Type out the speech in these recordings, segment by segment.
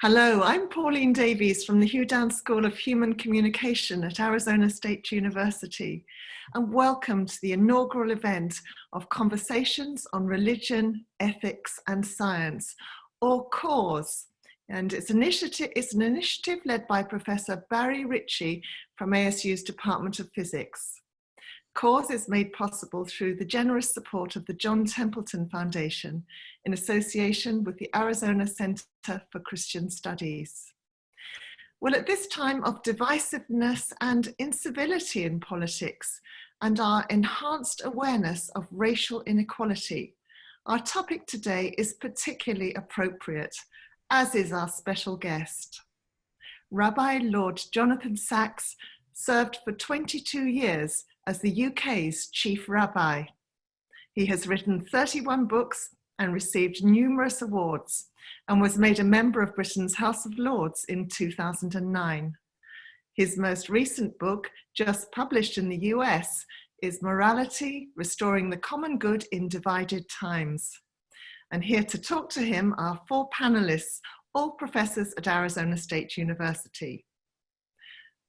Hello, I'm Pauline Davies from the Hugh Downs School of Human Communication at Arizona State University, and welcome to the inaugural event of Conversations on Religion, Ethics and Science, or CORES. And it's an initiative led by Professor Barry Ritchie from ASU's Department of Physics. CORES is made possible through the generous support of the John Templeton Foundation in association with the Arizona Center for Christian Studies. Well, at this time of divisiveness and incivility in politics and our enhanced awareness of racial inequality, our topic today is particularly appropriate, as is our special guest. Rabbi Lord Jonathan Sacks served for 22 years as the UK's chief rabbi. He has written 31 books and received numerous awards, and was made a member of Britain's House of Lords in 2009. His most recent book, just published in the US, is Morality, Restoring the Common Good in Divided Times. And here to talk to him are four panelists, all professors at Arizona State University.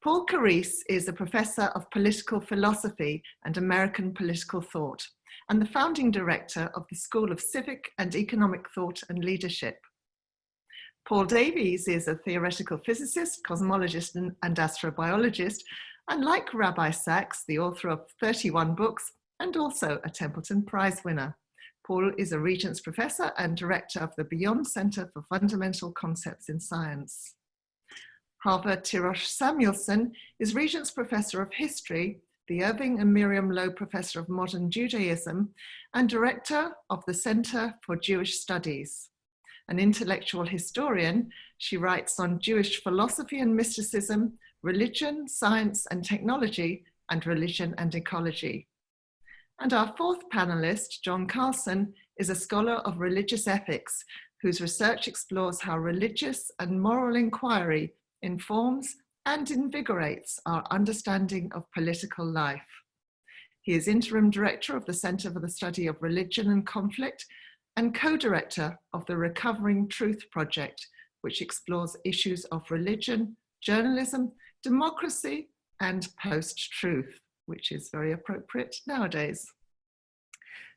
Paul CORES is a professor of political philosophy and American political thought, and the founding director of the School of Civic and Economic Thought and Leadership. Paul Davies is a theoretical physicist, cosmologist, and astrobiologist, and like Rabbi Sacks, the author of 31 books and also a Templeton Prize winner. Paul is a Regents Professor and director of the Beyond Center for Fundamental Concepts in Science. Harvard Tirosh Samuelson is Regents Professor of History, the Irving and Miriam Loeb Professor of Modern Judaism, and Director of the Center for Jewish Studies. An intellectual historian, she writes on Jewish philosophy and mysticism, religion, science and technology, and religion and ecology. And our fourth panelist, John Carlson, is a scholar of religious ethics, whose research explores how religious and moral inquiry informs and invigorates our understanding of political life. He is interim director of the Center for the Study of Religion and Conflict and co-director of the Recovering Truth Project, which explores issues of religion, journalism, democracy, and post-truth, which is very appropriate nowadays.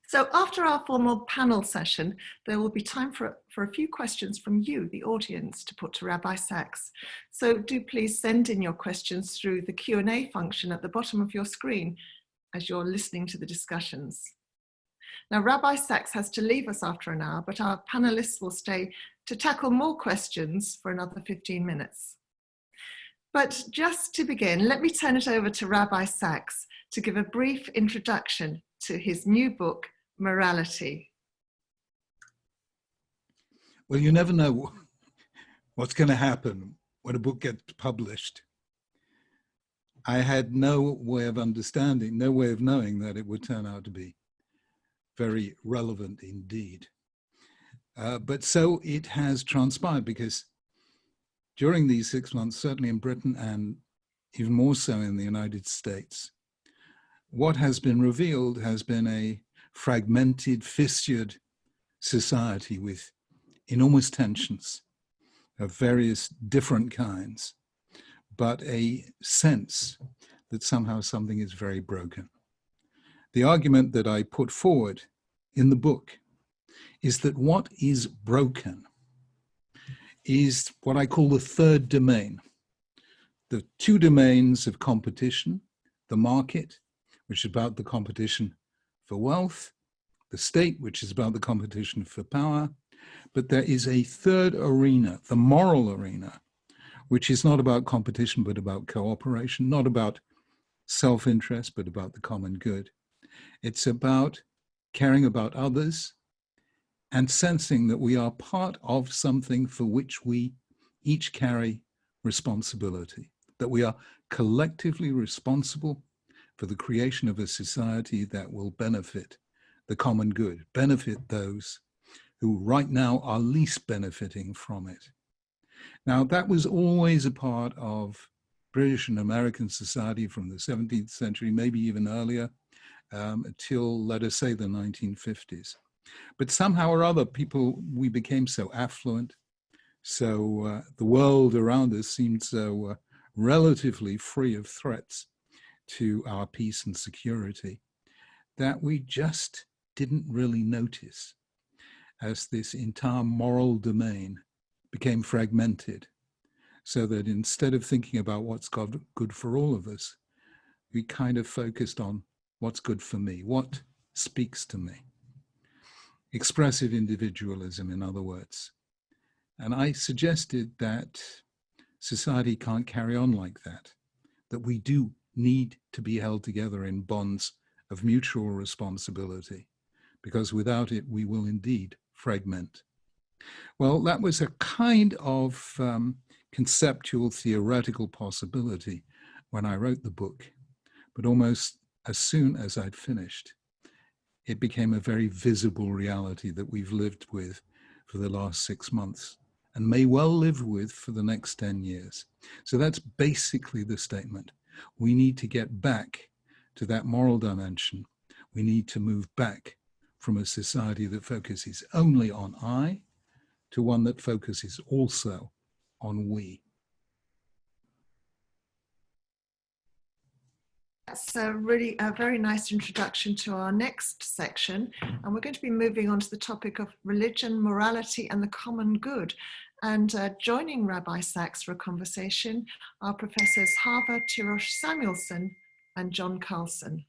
So after our formal panel session, there will be time for a few questions from you, the audience, to put to Rabbi Sacks. So do please send in your questions through the Q&A function at the bottom of your screen as you're listening to the discussions. Now, Rabbi Sacks has to leave us after an hour, but our panelists will stay to tackle more questions for another 15 minutes. But just to begin, let me turn it over to Rabbi Sacks to give a brief introduction to his new book, Morality. Well, you never know what's going to happen when a book gets published. I had no way of understanding, no way of knowing that it would turn out to be very relevant indeed. But so it has transpired, because during these 6 months, certainly in Britain and even more so in the United States, what has been revealed has been a fragmented, fissured society with enormous tensions of various different kinds, but a sense that somehow something is very broken. The argument that I put forward in the book is that what is broken is what I call the third domain. The two domains of competition, the market, which is about the competition for wealth, the state, which is about the competition for power, but there is a third arena, the moral arena, which is not about competition, but about cooperation, not about self-interest, but about the common good. It's about caring about others and sensing that we are part of something for which we each carry responsibility, that we are collectively responsible for the creation of a society that will benefit the common good, benefit those who right now are least benefiting from it. Now, that was always a part of British and American society from the 17th century, maybe even earlier, till, let us say, the 1950s. But somehow or other, we became so affluent, So the world around us seemed so relatively free of threats to our peace and security that we just didn't really notice as this entire moral domain became fragmented, so that instead of thinking about what's good for all of us, we kind of focused on what's good for me, what speaks to me. Expressive individualism, in other words. And I suggested that society can't carry on like that, that we do need to be held together in bonds of mutual responsibility, because without it, we will indeed fragment. Well, that was a kind of conceptual, theoretical possibility when I wrote the book, but almost as soon as I'd finished, it became a very visible reality that we've lived with for the last 6 months and may well live with for the next 10 years. So that's basically the statement. We need to get back to that moral dimension. We need to move back from a society that focuses only on I to one that focuses also on we. That's really a very nice introduction to our next section. And we're going to be moving on to the topic of religion, morality, and the common good. And joining Rabbi Sacks for a conversation are Professors Harva Tirosh Samuelson and John Carlson.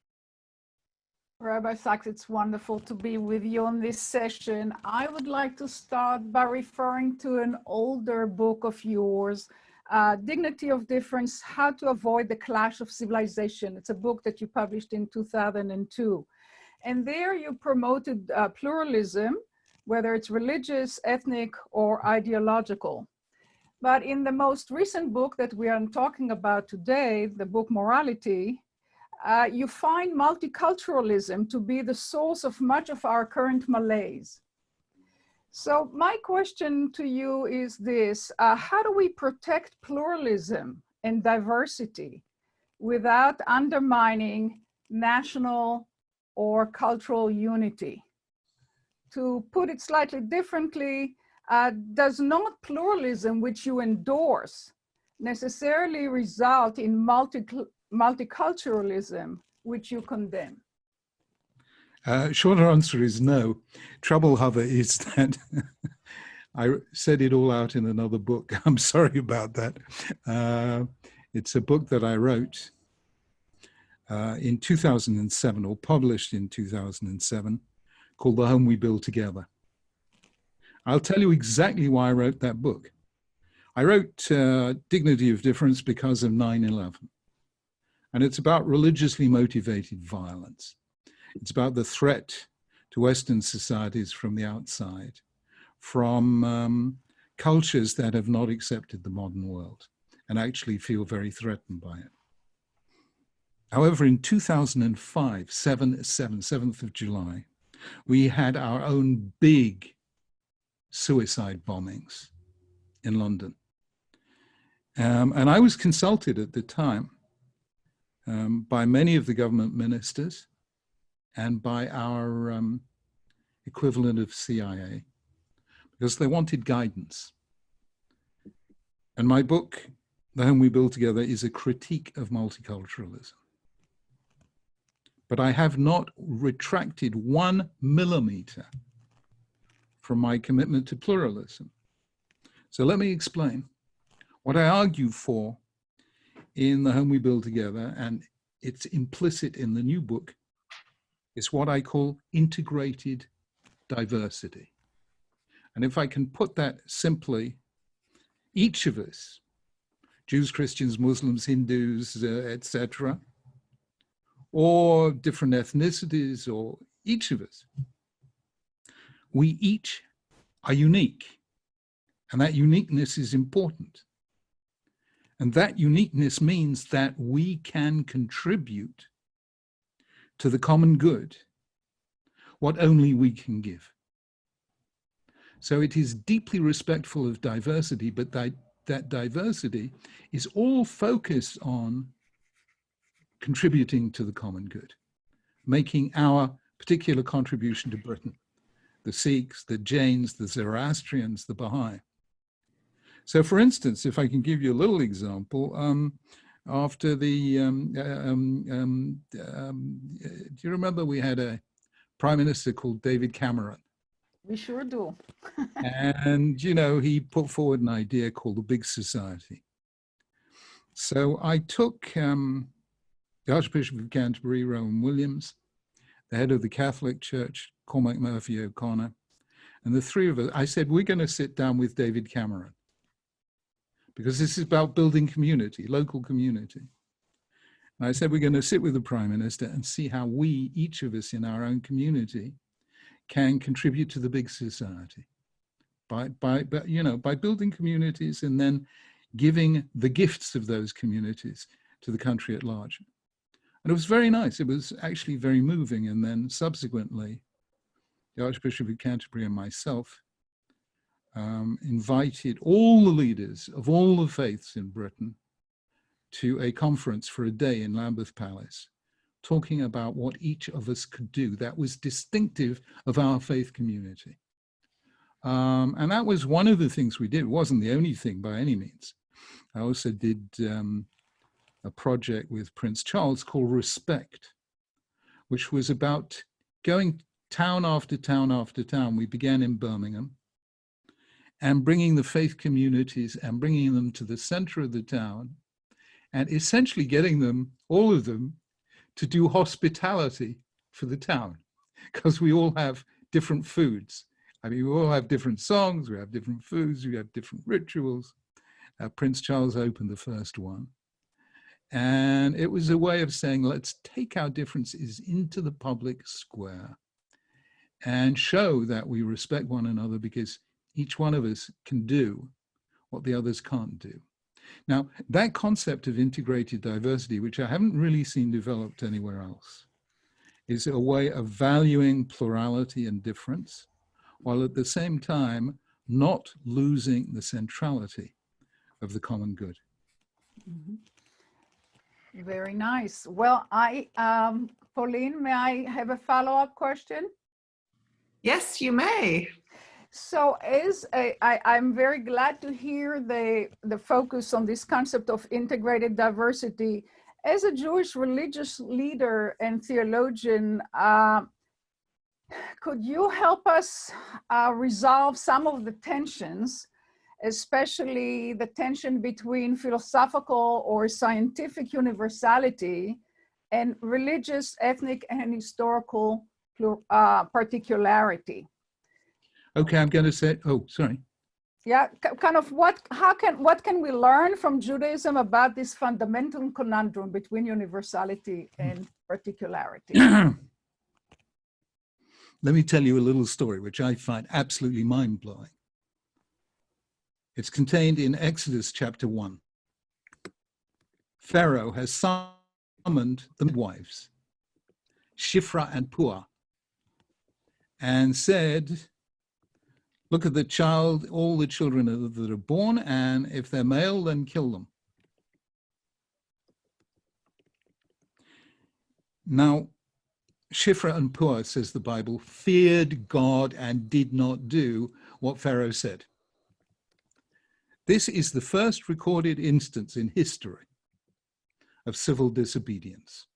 Rabbi Sacks, it's wonderful to be with you on this session. I would like to start by referring to an older book of yours, Dignity of Difference, How to Avoid the Clash of Civilization. It's a book that you published in 2002. And there you promoted pluralism, whether it's religious, ethnic, or ideological. But in the most recent book that we are talking about today, the book Morality, you find multiculturalism to be the source of much of our current malaise. So my question to you is this: how do we protect pluralism and diversity without undermining national or cultural unity? To put it slightly differently, does not pluralism, which you endorse, necessarily result in multiculturalism, which you condemn? Shorter answer is no. Trouble, however, is that I said it all out in another book. I'm sorry about that. It's a book that I wrote in 2007, or published in 2007, called The Home We Build Together. I'll tell you exactly why I wrote that book. I wrote Dignity of Difference because of 9/11. And it's about religiously motivated violence. It's about the threat to Western societies from the outside, from cultures that have not accepted the modern world and actually feel very threatened by it. However, in 2005, 7th of July, we had our own big suicide bombings in London. And I was consulted at the time by many of the government ministers and by our equivalent of CIA, because they wanted guidance. And my book, The Home We Build Together, is a critique of multiculturalism. But I have not retracted 1 millimeter from my commitment to pluralism. So let me explain. What I argue for in The Home We Build Together, and it's implicit in the new book, is what I call integrated diversity. And if I can put that simply, each of us, Jews, Christians, Muslims, Hindus, etc., or different ethnicities, or each of us, we each are unique. And that uniqueness is important. And that uniqueness means that we can contribute to the common good what only we can give. So it is deeply respectful of diversity, but that diversity is all focused on contributing to the common good, making our particular contribution to Britain, the Sikhs, the Jains, the Zoroastrians, the Baha'i. So for instance, if I can give you a little example, after the, do you remember we had a prime minister called David Cameron? We sure do. And, you know, he put forward an idea called the Big Society. So I took the Archbishop of Canterbury, Rowan Williams, the head of the Catholic Church, Cormac Murphy O'Connor, and the three of us, I said, we're going to sit down with David Cameron, because this is about building community, local community. And I said, we're going to sit with the Prime Minister and see how we, each of us in our own community, can contribute to the big society by building communities and then giving the gifts of those communities to the country at large. And it was very nice. It was actually very moving. And then subsequently, the Archbishop of Canterbury and myself invited all the leaders of all the faiths in Britain to a conference for a day in Lambeth Palace, talking about what each of us could do that was distinctive of our faith community. And that was one of the things we did. It wasn't the only thing by any means. I also did a project with Prince Charles called Respect, which was about going town after town after town. We began in Birmingham and bringing the faith communities and bringing them to the center of the town and essentially getting them, all of them, to do hospitality for the town, because we all have different foods. I mean, we all have different songs, we have different foods, we have different rituals. Prince Charles opened the first one. And it was a way of saying, let's take our differences into the public square and show that we respect one another, because each one of us can do what the others can't do. Now, that concept of integrated diversity, which I haven't really seen developed anywhere else, is a way of valuing plurality and difference, while at the same time not losing the centrality of the common good. Mm-hmm. Very nice. Well, Pauline, may I have a follow-up question? Yes, you may. So I'm very glad to hear the focus on this concept of integrated diversity. As a Jewish religious leader and theologian, could you help us resolve some of the tensions, especially the tension between philosophical or scientific universality and religious, ethnic, and historical particularity? Okay, I'm going to say, oh, sorry. Yeah, kind of what can we learn from Judaism about this fundamental conundrum between universality and particularity? Let me tell you a little story, which I find absolutely mind-blowing. It's contained in Exodus chapter 1. Pharaoh has summoned the midwives, Shiphrah and Puah, and said, look at the child, all the children that are born, and if they're male, then kill them. Now, Shiphrah and Puah, says the Bible, feared God and did not do what Pharaoh said. This is the first recorded instance in history of civil disobedience.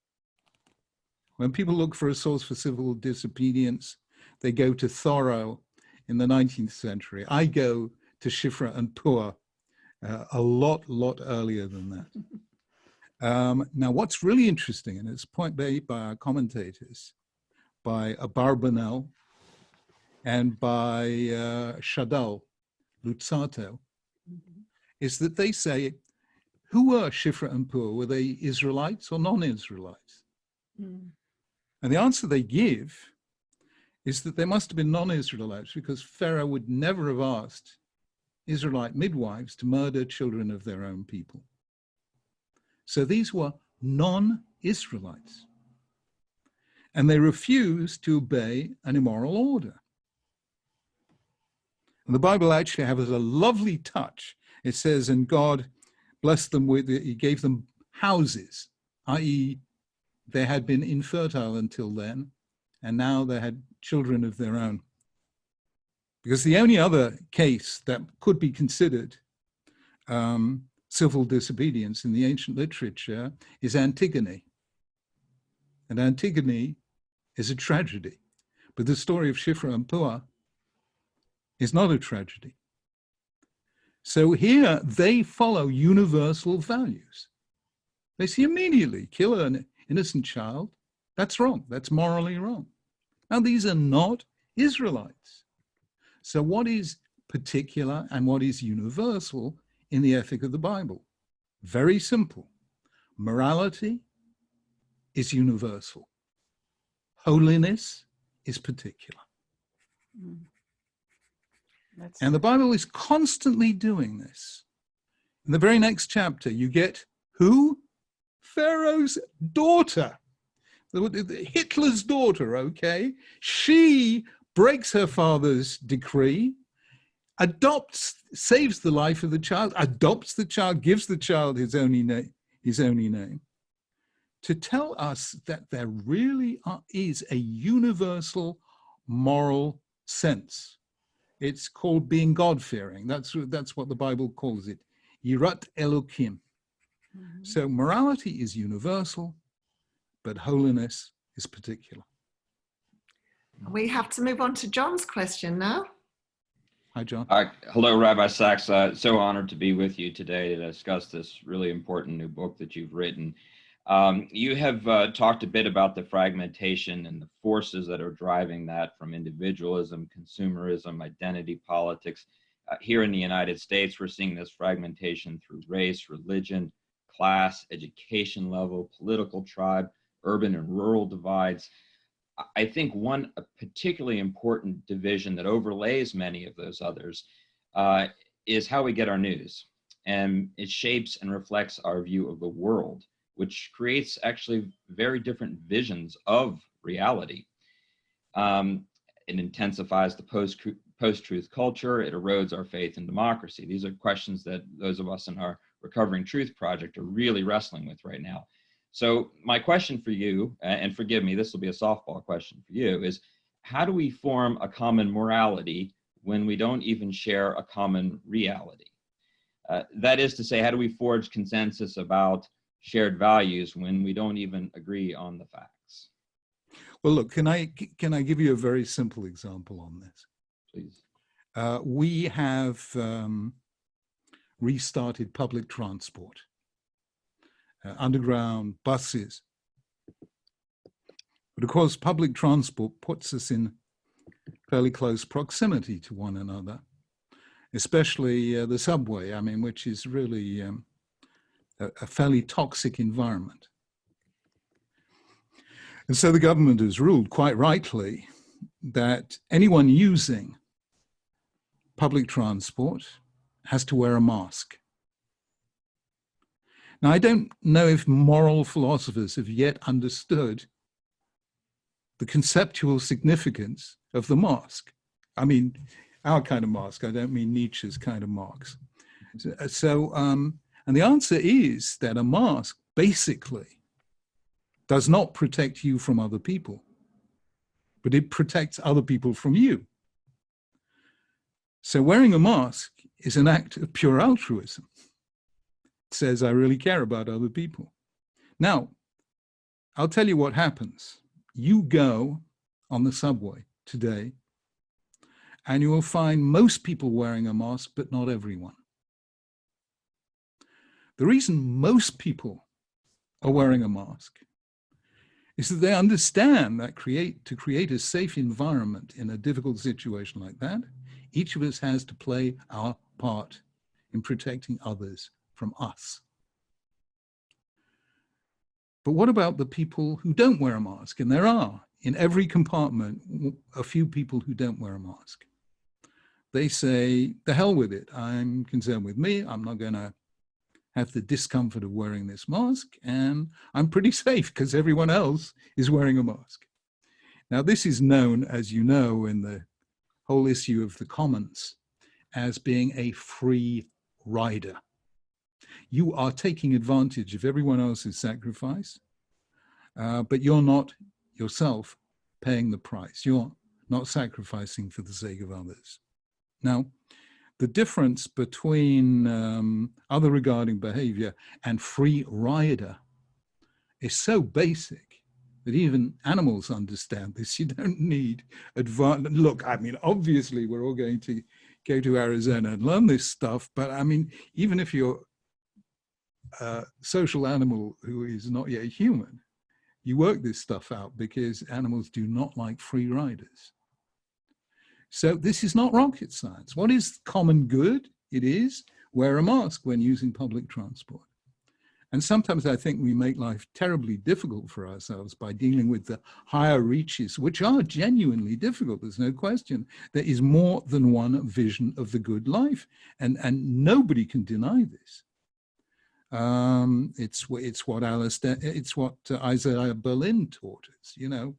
When people look for a source for civil disobedience, they go to Thoreau in the 19th century. I go to Shiphrah and Puah a lot earlier than that. Now, what's really interesting, and it's point made by our commentators, by Abarbanel and by Shadal Luzzatto, is that they say, who were Shiphrah and Puah? Were they Israelites or non-Israelites? And the answer they give is that they must have been non-Israelites, because Pharaoh would never have asked Israelite midwives to murder children of their own people. So these were non-Israelites. And they refused to obey an immoral order. And the Bible actually has a lovely touch. It says, and God blessed them with, he gave them houses, i.e. they had been infertile until then, and now they had children of their own. Because the only other case that could be considered civil disobedience in the ancient literature is Antigone. And Antigone is a tragedy. But the story of Shifra and Puah is not a tragedy. So here they follow universal values. They see immediately, kill an innocent child, that's wrong, that's morally wrong. Now these are not Israelites. So what is particular and what is universal in the ethic of the Bible? Very simple. Morality is universal. Holiness is particular. And the Bible is constantly doing this. In the very next chapter, you get who? Pharaoh's daughter, Hitler's daughter, okay? She breaks her father's decree, adopts, saves the life of the child, adopts the child, gives the child his only name, to tell us that there really is a universal moral sense. It's called being God-fearing. That's what the Bible calls it. Yirat Elokim. Mm-hmm. So morality is universal, but holiness is particular. We have to move on to John's question now. Hi, John. Hello, Rabbi Sacks. So honored to be with you today to discuss this really important new book that you've written. You have talked a bit about the fragmentation and the forces that are driving that, from individualism, consumerism, identity politics. Here in the United States, we're seeing this fragmentation through race, religion, class, education level, political tribe, urban and rural divides. I think one particularly important division that overlays many of those others is how we get our news. And it shapes and reflects our view of the world, which creates actually very different visions of reality. It intensifies the post-truth culture. It erodes our faith in democracy. These are questions that those of us in our Recovering Truth Project are really wrestling with right now. So my question for you, and forgive me, this will be a softball question for you, is how do we form a common morality when we don't even share a common reality? That is to say, how do we forge consensus about shared values when we don't even agree on the facts? Well, look, can I give you a very simple example on this? Please. We have restarted public transport, underground buses. But of course, public transport puts us in fairly close proximity to one another, especially the subway, I mean, which is really a fairly toxic environment. And so the government has ruled, quite rightly, that anyone using public transport has to wear a mask. Now, I don't know if moral philosophers have yet understood the conceptual significance of the mask. I mean, our kind of mask. I don't mean Nietzsche's kind of masks. And the answer is that a mask basically does not protect you from other people, but it protects other people from you. So wearing a mask is an act of pure altruism. It says, I really care about other people. Now, I'll tell you what happens. You go on the subway today, and you will find most people wearing a mask, but not everyone. The reason most people are wearing a mask is that they understand that to create a safe environment in a difficult situation like that, each of us has to play our part in protecting others from us. But what about the people who don't wear a mask? And there are, in every compartment, a few people who don't wear a mask. They say, the hell with it. I'm concerned with me. I'm not going to have the discomfort of wearing this mask, and I'm pretty safe because everyone else is wearing a mask. Now, this is known, as you know, in the whole issue of the commons, as being a free rider. You are taking advantage of everyone else's sacrifice, but you're not yourself paying the price. You're not sacrificing for the sake of others. Now, the difference between other regarding behavior and free rider is so basic that even animals understand this. You don't need advanced. Look, I mean, obviously we're all going to go to Arizona and learn this stuff, but I mean, even if you're a social animal who is not yet human, you work this stuff out because animals do not like free riders. So this is not rocket science. What is common good? It is wear a mask when using public transport. And sometimes I think we make life terribly difficult for ourselves by dealing with the higher reaches, which are genuinely difficult. There's no question. There is more than one vision of the good life, and nobody can deny this. It's what Isaiah Berlin taught us, you know,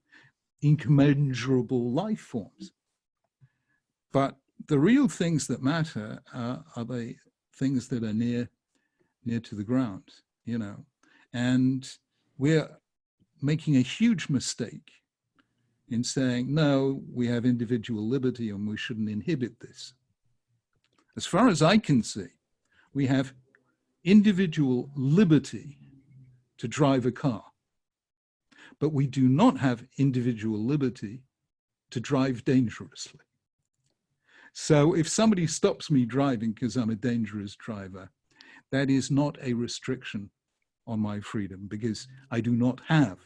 incommensurable life forms. But the real things that matter are the things that are near to the ground, you know. And we're making a huge mistake in saying, no, we have individual liberty and we shouldn't inhibit this. As far as I can see, we have individual liberty to drive a car, but we do not have individual liberty to drive dangerously. So if somebody stops me driving because I'm a dangerous driver, that is not a restriction on my freedom, because I do not have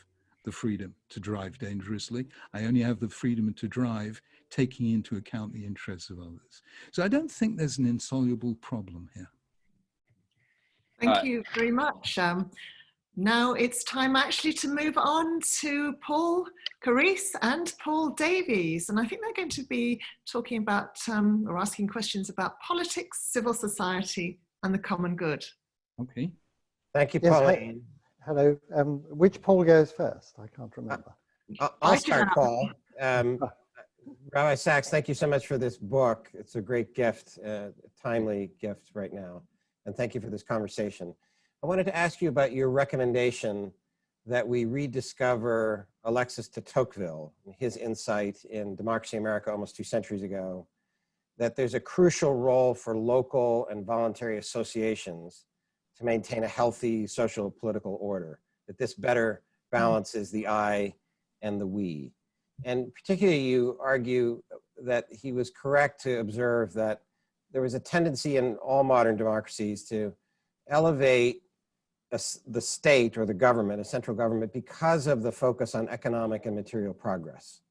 the freedom to drive dangerously. I only have the freedom to drive taking into account the interests of others. So I don't think there's an insoluble problem here. Thank you very much. Now it's time actually to move on to Paul CORES and Paul Davies. And I think they're going to be talking about or asking questions about politics, civil society, and the common good. Okay. Thank you, Pauline. Yes, hello. Which Paul goes first? I can't remember. I'll start, Paul. Rabbi Sacks, thank you so much for this book. It's a great gift, a timely gift right now. And thank you for this conversation. I wanted to ask you about your recommendation that we rediscover Alexis de Tocqueville, his insight in Democracy in America almost 2 centuries ago, that there's a crucial role for local and voluntary associations to maintain a healthy social political order, that this better balances the I and the we. And particularly you argue that he was correct to observe that there was a tendency in all modern democracies to elevate the state or the government, a central government, because of the focus on economic and material progress.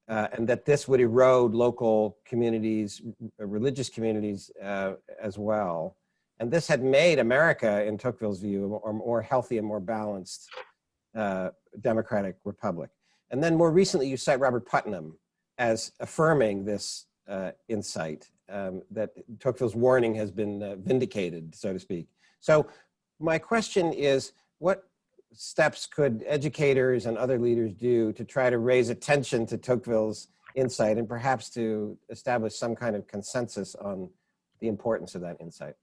And that this would erode local communities, religious communities as well. And this had made America, in Tocqueville's view, a more healthy and more balanced democratic republic. And then more recently, you cite Robert Putnam as affirming this insight, that Tocqueville's warning has been vindicated, so to speak. So my question is, what steps could educators and other leaders do to try to raise attention to Tocqueville's insight and perhaps to establish some kind of consensus on the importance of that insight?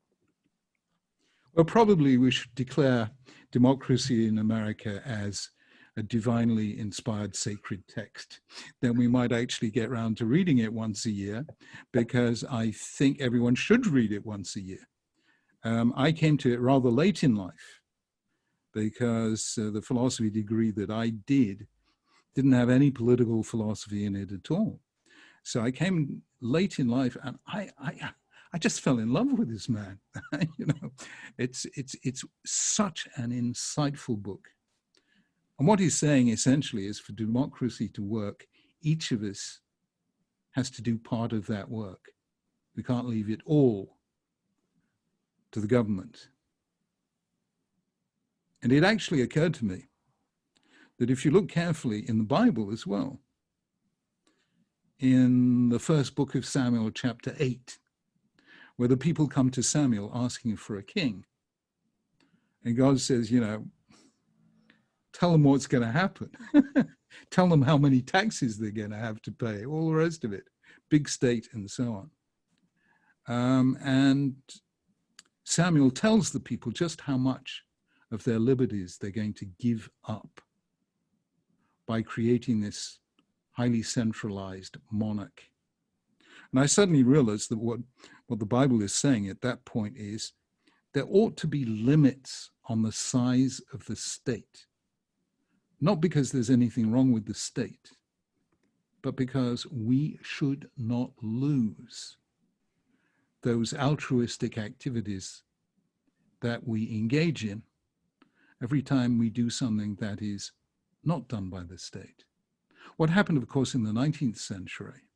Well, probably we should declare democracy in America as a divinely inspired sacred text. Then we might actually get around to reading it once a year, because I think everyone should read it once a year. I came to it rather late in life, because the philosophy degree that I didn't have any political philosophy in it at all. So I came late in life, and I just fell in love with this man. You know, it's such an insightful book. And what he's saying essentially is, for democracy to work, each of us has to do part of that work. We can't leave it all to the government. And it actually occurred to me that if you look carefully in the Bible as well, in the first book of Samuel, chapter 8, where the people come to Samuel asking for a king, and God says, you know, tell them what's going to happen. Tell them how many taxes they're going to have to pay, all the rest of it, big state and so on. And Samuel tells the people just how much of their liberties they're going to give up by creating this highly centralized monarch. And I suddenly realized that what the Bible is saying at that point is there ought to be limits on the size of the state. Not because there's anything wrong with the state, but because we should not lose those altruistic activities that we engage in every time we do something that is not done by the state. What happened, of course, in the 19th century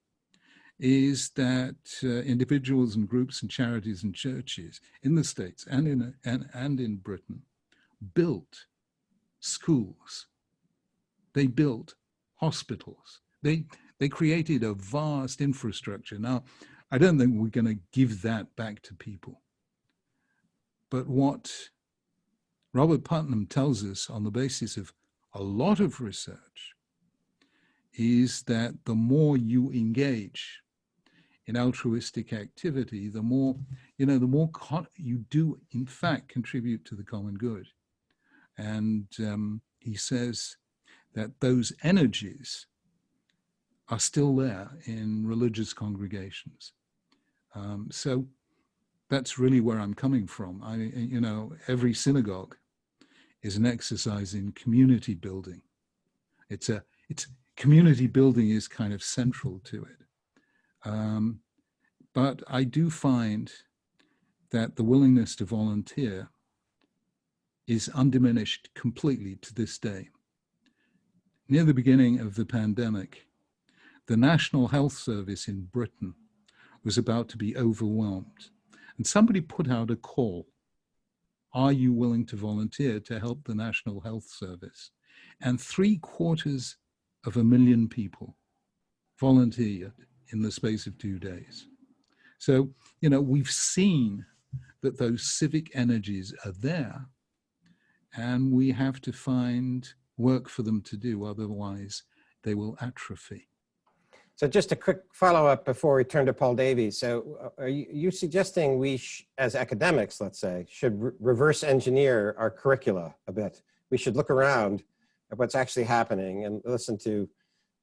is that individuals and groups and charities and churches in the States and in Britain built schools. They built hospitals. They created a vast infrastructure. Now, I don't think we're going to give that back to people. But what Robert Putnam tells us on the basis of a lot of research is that the more you engage in altruistic activity, the more you do, in fact, contribute to the common good. And he says that those energies are still there in religious congregations. So that's really where I'm coming from. Every synagogue is an exercise in community building. It's community building is kind of central to it. But I do find that the willingness to volunteer is undiminished completely to this day. Near the beginning of the pandemic, the National Health Service in Britain was about to be overwhelmed. And somebody put out a call. Are you willing to volunteer to help the National Health Service? And 750,000 people volunteered in the space of 2 days. So, we've seen that those civic energies are there, and we have to find work for them to do, otherwise they will atrophy. So just a quick follow-up before we turn to Paul Davies. So are you suggesting we, as academics, let's say, should reverse engineer our curricula a bit? We should look around at what's actually happening and listen to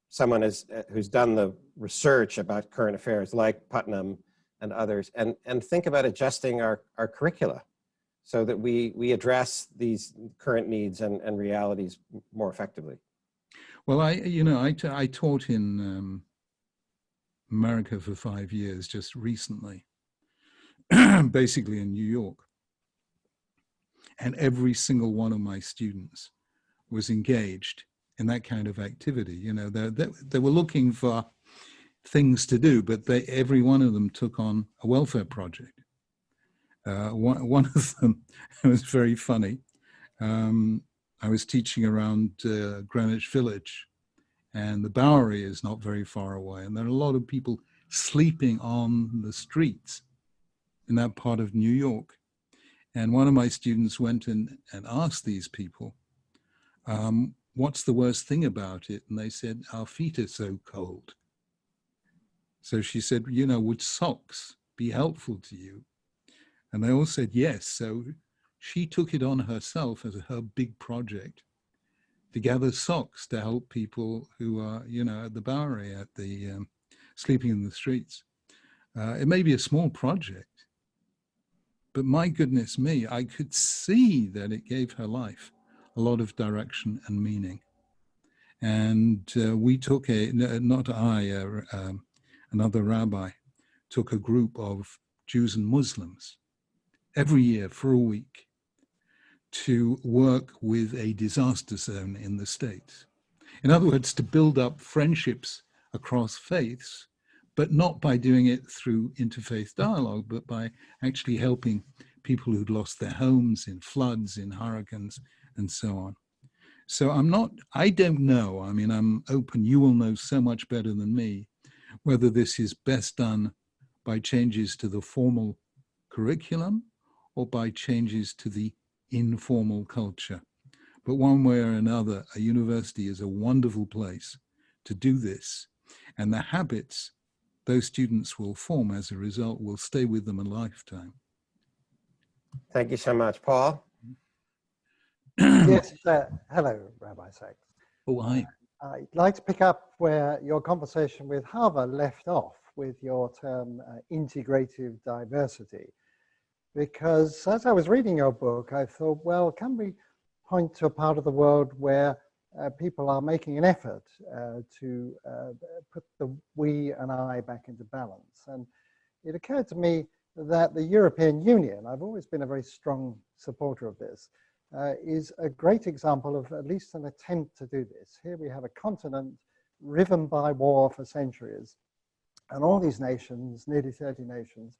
someone who's done the research about current affairs, like Putnam and others, and think about adjusting our curricula so that we address these current needs and realities more effectively. Well, I taught in America for 5 years just recently, basically in New York. And every single one of my students was engaged in that kind of activity. They were looking for things to do, but every one of them took on a welfare project. One of them, it was very funny. I was teaching around Greenwich Village, and the Bowery is not very far away. And there are a lot of people sleeping on the streets in that part of New York. And one of my students went and asked these people, what's the worst thing about it? And they said, our feet are so cold. So she said, would socks be helpful to you? And they all said yes. So she took it on herself as her big project to gather socks to help people who are, at the Bowery, at the sleeping in the streets. It may be a small project, but my goodness me, I could see that it gave her life a lot of direction and meaning. And we took another rabbi took a group of Jews and Muslims every year for a week to work with a disaster zone in the States. In other words, to build up friendships across faiths, but not by doing it through interfaith dialogue, but by actually helping people who'd lost their homes in floods, in hurricanes, and so on. So I don't know. I mean, I'm open. You will know so much better than me whether this is best done by changes to the formal curriculum or by changes to the informal culture. But one way or another, a university is a wonderful place to do this. And the habits those students will form as a result will stay with them a lifetime. Thank you so much. Paul? Yes, hello, Rabbi Sacks. Oh, hi. I'd like to pick up where your conversation with Hava left off, with your term integrative diversity, because as I was reading your book, I thought, well, can we point to a part of the world where people are making an effort to put the we and I back into balance? And it occurred to me that the European Union, I've always been a very strong supporter of this, is a great example of at least an attempt to do this. Here we have a continent riven by war for centuries, and all these nations, nearly 30 nations,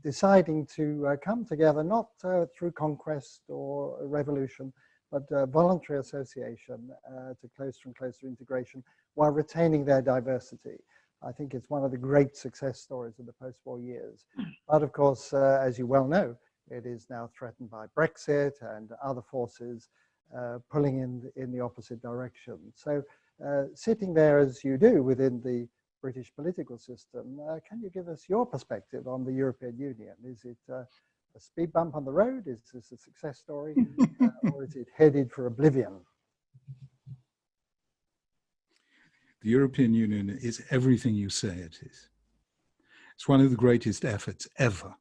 deciding to come together, not through conquest or revolution, but voluntary association to closer and closer integration while retaining their diversity. I think it's one of the great success stories of the post-war years. But of course, as you well know, it is now threatened by Brexit and other forces pulling in the opposite direction. So sitting there as you do within the British political system, can you give us your perspective on the European Union? Is it a speed bump on the road? Is this a success story? Or is it headed for oblivion? The European Union is everything you say it is. It's one of the greatest efforts ever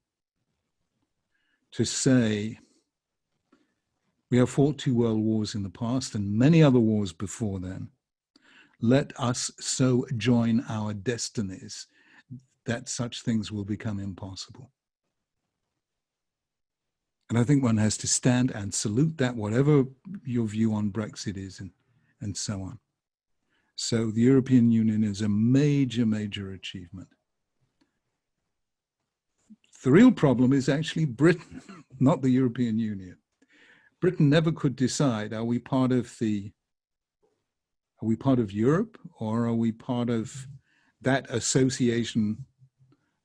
to say we have fought 2 world wars in the past and many other wars before then. Let us so join our destinies that such things will become impossible. And I think one has to stand and salute that, whatever your view on Brexit is and so on. So the European Union is a major, major achievement. The real problem is actually Britain, not the European Union. Britain never could decide, are we part of Europe, or are we part of that association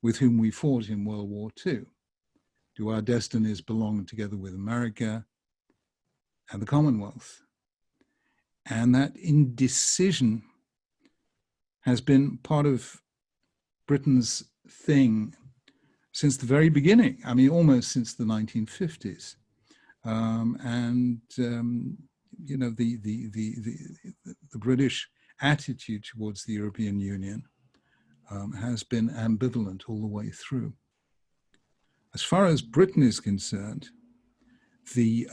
with whom we fought in World War II? Do our destinies belong together with America and the Commonwealth? And that indecision has been part of Britain's thing since the very beginning. I mean, almost since the 1950s. You know, the British attitude towards the European Union has been ambivalent all the way through. As far as Britain is concerned, the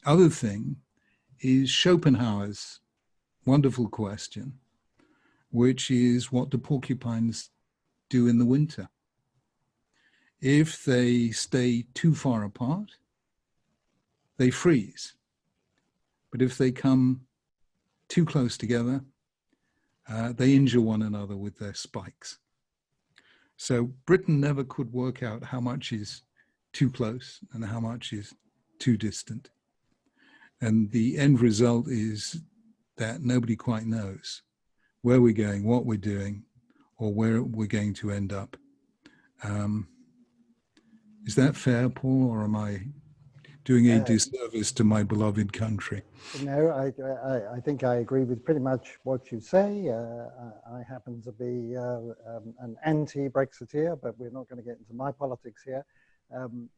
other thing is Schopenhauer's wonderful question, which is what do porcupines do in the winter? If they stay too far apart, they freeze. But if they come too close together, they injure one another with their spikes. So Britain never could work out how much is too close and how much is too distant. And the end result is that nobody quite knows where we're going, what we're doing, or where we're going to end up. Is that fair, Paul, or am I doing a disservice to my beloved country? No, I think I agree with pretty much what you say. I happen to be an anti-Brexiteer, but we're not going to get into my politics here,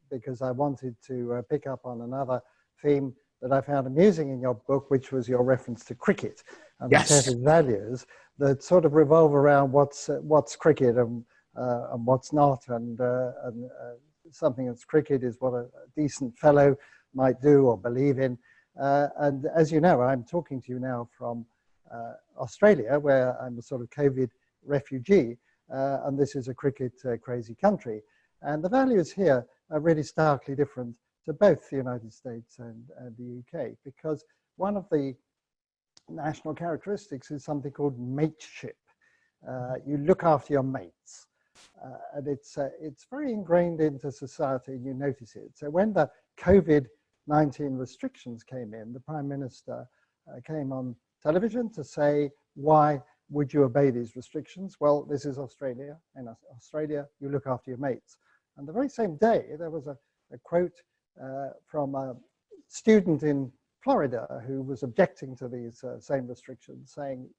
because I wanted to pick up on another theme that I found amusing in your book, which was your reference to cricket and the set of values that sort of revolve around what's cricket and what's not, and something that's cricket is what a decent fellow might do or believe in. And as you know, I'm talking to you now from Australia, where I'm a sort of COVID refugee, and this is a cricket crazy country. And the values here are really starkly different to both the United States and the UK, because one of the national characteristics is something called mateship. You look after your mates. And it's very ingrained into society, and you notice it. So when the COVID-19 restrictions came in, the Prime Minister came on television to say, why would you obey these restrictions? Well, this is Australia. In Australia, you look after your mates. And the very same day, there was a quote from a student in Florida who was objecting to these same restrictions, saying,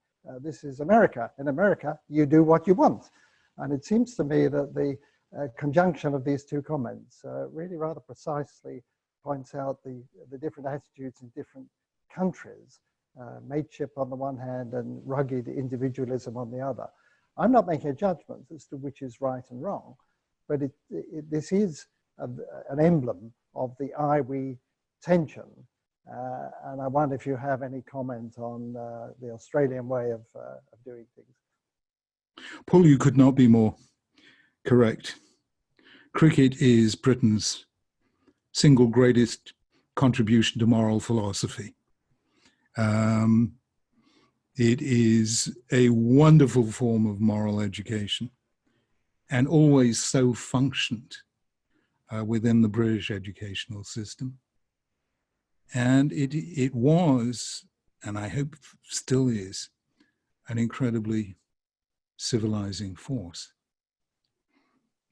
this is America. In America, you do what you want. And it seems to me that the conjunction of these two comments really rather precisely points out the different attitudes in different countries, mateship on the one hand and rugged individualism on the other. I'm not making a judgment as to which is right and wrong, but this is an emblem of the I-we tension. And I wonder if you have any comment on the Australian way of doing things. Paul, you could not be more correct. Cricket is Britain's single greatest contribution to moral philosophy. It is a wonderful form of moral education and always so functioned within the British educational system. And it was, and I hope still is, an incredibly civilizing force.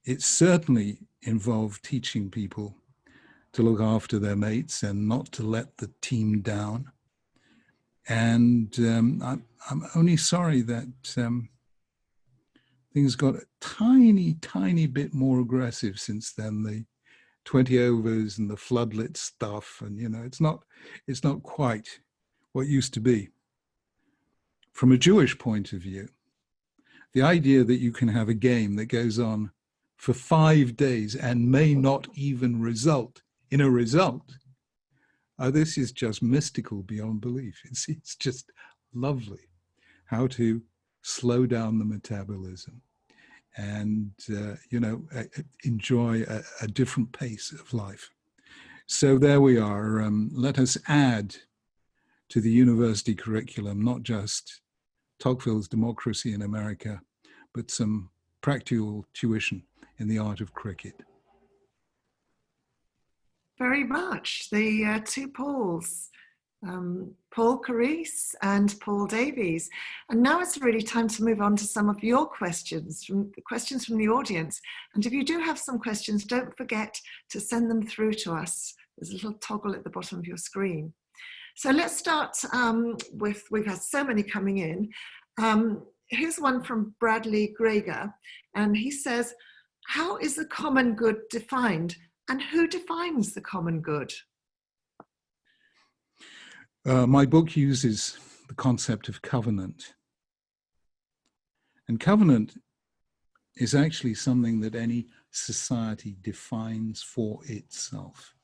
It certainly involved teaching people to look after their mates and not to let the team down. And I'm only sorry that things got a tiny, tiny bit more aggressive since then. The 20 overs and the floodlit stuff, and it's not quite what used to be. From a Jewish point of view, the idea that you can have a game that goes on for 5 days and may not even result in a result, this is just mystical beyond belief. It's just lovely how to slow down the metabolism and enjoy a different pace of life. So there we are. Let us add to the university curriculum not just Tocqueville's Democracy in America, but some practical tuition in the art of cricket. Very much. The two Pauls, Paul CORES and Paul Davies. And now it's really time to move on to some of your questions from the audience. And if you do have some questions, don't forget to send them through to us. There's a little toggle at the bottom of your screen. So let's start with, we've had so many coming in. Here's one from Bradley Greger, and he says, how is the common good defined? And who defines the common good? My book uses the concept of covenant. And covenant is actually something that any society defines for itself.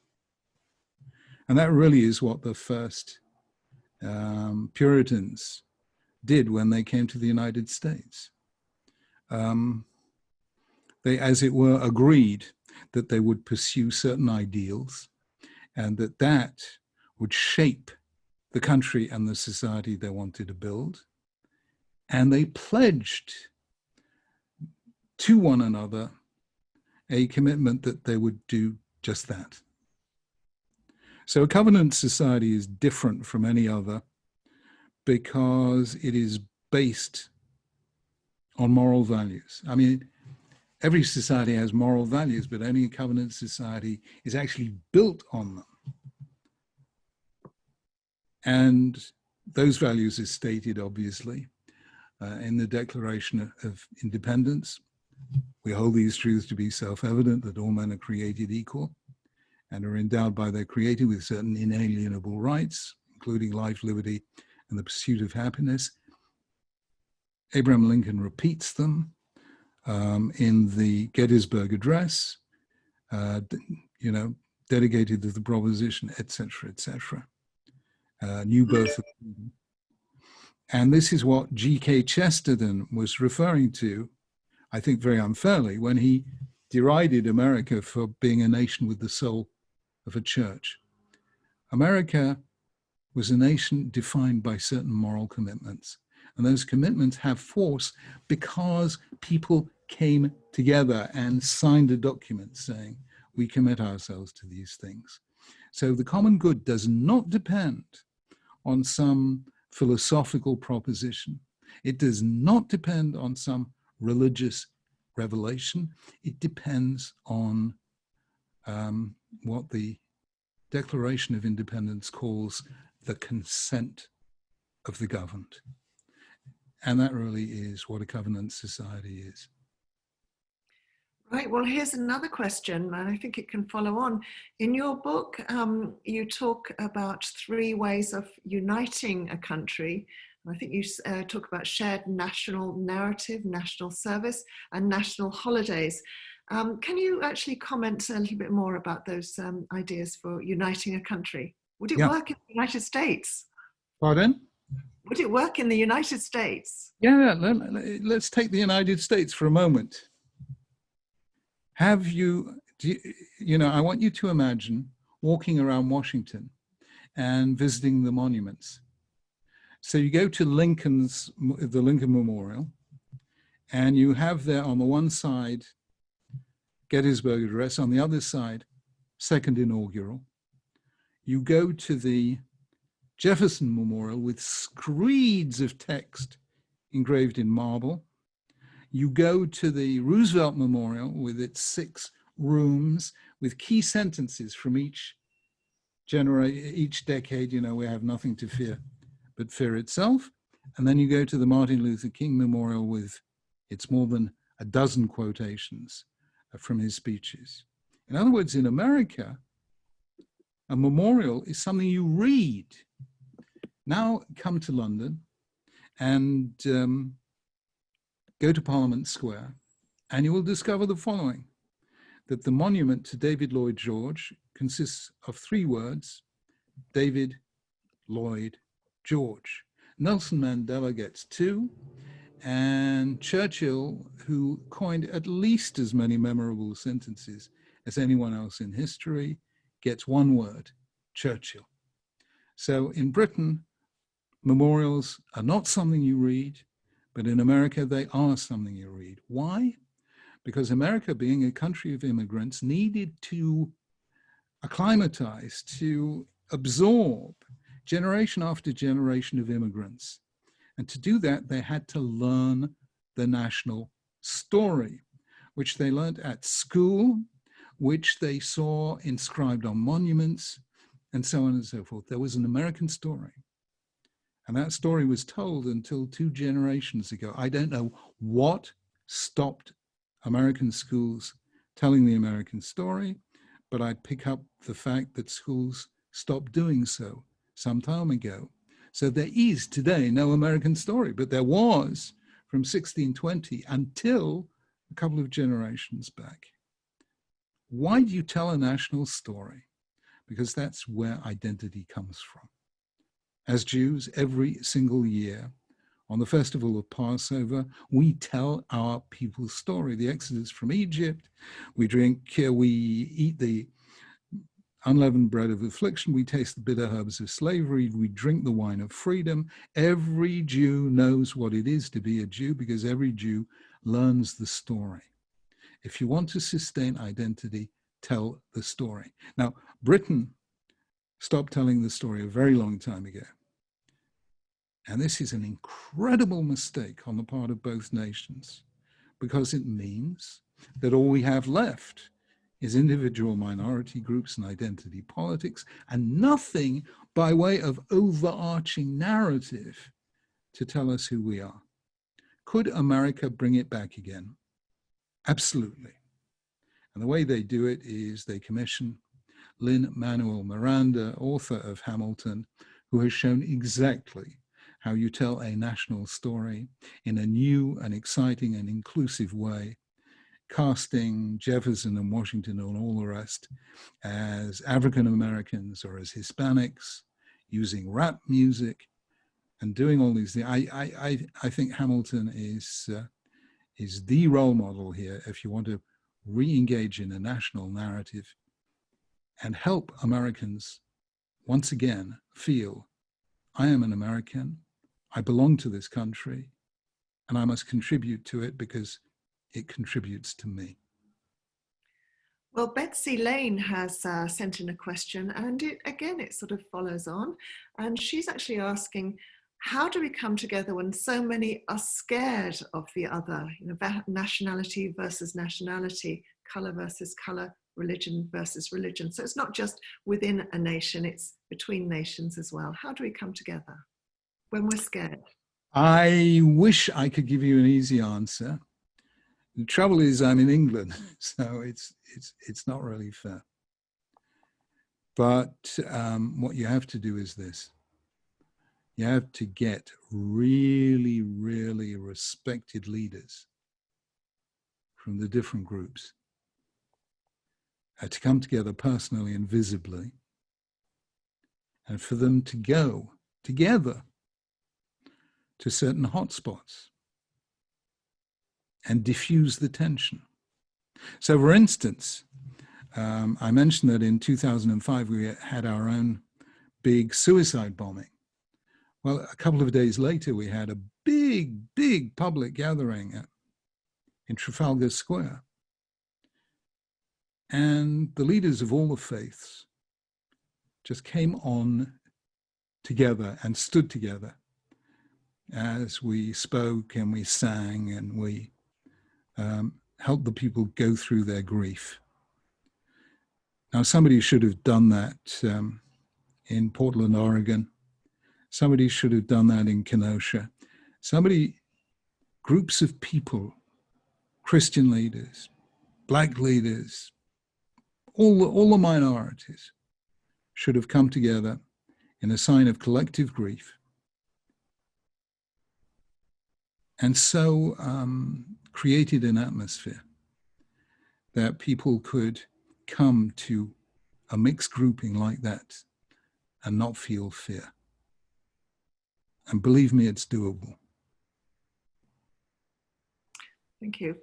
And that really is what the first Puritans did when they came to the United States. They, as it were, agreed that they would pursue certain ideals and that would shape the country and the society they wanted to build. And they pledged to one another a commitment that they would do just that. So a covenant society is different from any other because it is based on moral values. I mean, every society has moral values, but only a covenant society is actually built on them. And those values are stated, obviously, in the Declaration of Independence. We hold these truths to be self-evident, that all men are created equal and are endowed by their Creator with certain inalienable rights, including life, liberty, and the pursuit of happiness. Abraham Lincoln repeats them in the Gettysburg Address, dedicated to the proposition, etc., etc. New birth of freedom. And this is what G.K. Chesterton was referring to, I think very unfairly, when he derided America for being a nation with the soul of a church. America was a nation defined by certain moral commitments. And those commitments have force because people came together and signed a document saying, we commit ourselves to these things. So the common good does not depend on some philosophical proposition. It does not depend on some religious revelation. It depends on what the Declaration of Independence calls the consent of the governed. And that really is what a covenant society is. Right, well, here's another question, and I think it can follow on. In your book, you talk about 3 ways of uniting a country, And I think you talk about shared national narrative, national service, and national holidays. Can you actually comment a little bit more about those ideas for uniting a country? Would it work in the United States? Pardon? Would it work in the United States? Yeah, let's take the United States for a moment. I want you to imagine walking around Washington and visiting the monuments. So you go to the Lincoln Memorial, and you have there on the one side, Gettysburg Address, on the other side, Second Inaugural. You go to the Jefferson Memorial with screeds of text engraved in marble. You go to the Roosevelt Memorial with its 6 rooms with key sentences from each decade. We have nothing to fear but fear itself. And then you go to the Martin Luther King Memorial with its more than a dozen quotations from his speeches. In other words, in America, a memorial is something you read. Now come to London and go to Parliament Square, and you will discover the following: that the monument to David Lloyd George consists of 3 words: David Lloyd George. Nelson Mandela gets 2, and Churchill, who coined at least as many memorable sentences as anyone else in history, gets 1 word: Churchill. So in Britain, memorials are not something you read, but in America, they are something you read. Why? Because America, being a country of immigrants, needed to acclimatize, to absorb generation after generation of immigrants. And to do that, they had to learn the national story, which they learned at school, which they saw inscribed on monuments, and so on and so forth. There was an American story. And that story was told until 2 generations ago. I don't know what stopped American schools telling the American story, but I'd pick up the fact that schools stopped doing so some time ago. So there is today no American story, but there was from 1620 until a couple of generations back. Why do you tell a national story? Because that's where identity comes from. As Jews, every single year, on the festival of Passover, we tell our people's story, the Exodus from Egypt. We eat the unleavened bread of affliction. We taste the bitter herbs of slavery. We drink the wine of freedom. Every Jew knows what it is to be a Jew because every Jew learns the story. If you want to sustain identity, tell the story. Now, Britain stopped telling the story a very long time ago. And this is an incredible mistake on the part of both nations, because it means that all we have left is individual minority groups and identity politics, and nothing by way of overarching narrative to tell us who we are. Could America bring it back again? Absolutely. And the way they do it is they commission Lin-Manuel Miranda, author of Hamilton, who has shown exactly how you tell a national story in a new and exciting and inclusive way, casting Jefferson and Washington and all the rest as African Americans or as Hispanics, using rap music and doing all these things. I think Hamilton is the role model here if you want to re-engage in a national narrative and help Americans once again feel, I am an American, I belong to this country, and I must contribute to it because it contributes to me. Well, Betsy Lane has sent in a question, and it sort of follows on. And she's actually asking, how do we come together when so many are scared of the other? Nationality versus nationality, color versus color, religion versus religion. So it's not just within a nation, it's between nations as well. How do we come together when we're scared? I wish I could give you an easy answer. The trouble is I'm in England, so it's not really fair. But what you have to do is this. You have to get really, really respected leaders from the different groups to come together personally and visibly, and for them to go together to certain hotspots and diffuse the tension. So for instance, I mentioned that in 2005, we had our own big suicide bombing. Well, a couple of days later, we had a big public gathering in Trafalgar Square. And the leaders of all the faiths just came on together and stood together as we spoke and we sang and we helped the people go through their grief. Now, somebody should have done that in Portland, Oregon. Somebody should have done that in Kenosha. Groups of people, Christian leaders, Black leaders, all the minorities should have come together in a sign of collective grief. And so created an atmosphere that people could come to a mixed grouping like that and not feel fear. And believe me, it's doable. Thank you.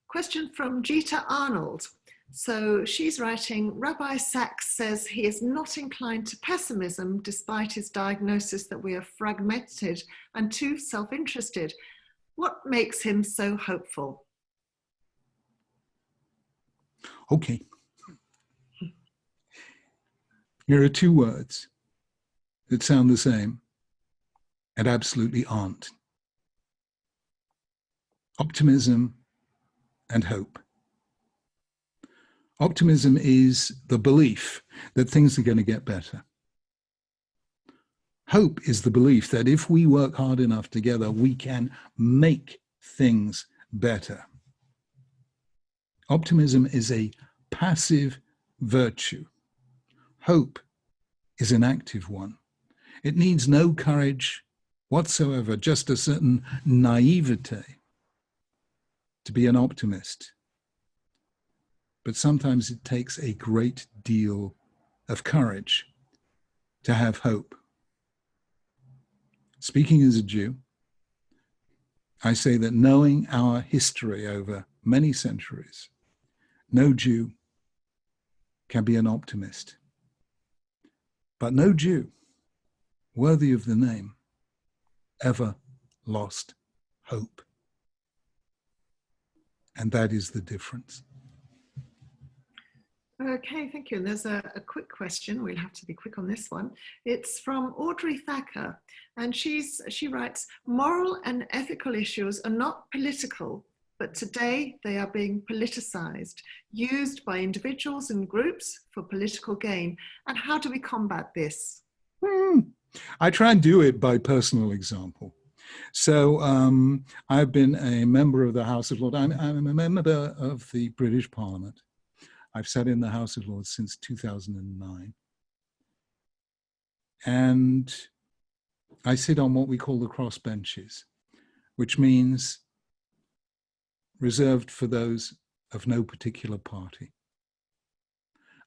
Question from Jita Arnold. So she's writing, Rabbi Sacks says he is not inclined to pessimism despite his diagnosis that we are fragmented and too self-interested. What makes him so hopeful? Okay. Here are two words that sound the same and absolutely aren't. Optimism and hope. Optimism is the belief that things are going to get better. Hope is the belief that if we work hard enough together, we can make things better. Optimism is a passive virtue. Hope is an active one. It needs no courage whatsoever, just a certain naivete to be an optimist. But sometimes it takes a great deal of courage to have hope. Speaking as a Jew, I say that knowing our history over many centuries, no Jew can be an optimist. But no Jew worthy of the name ever lost hope. And that is the difference. Okay, thank you. And there's a quick question. We'll have to be quick on this one. It's from Audrey Thacker, and she writes, moral and ethical issues are not political, but today they are being politicized, used by individuals and groups for political gain. And how do we combat this? I try and do it by personal example. So I've been a member of the House of Lords. I'm a member of the British Parliament. I've sat in the House of Lords since 2009. And I sit on what we call the cross benches, which means reserved for those of no particular party.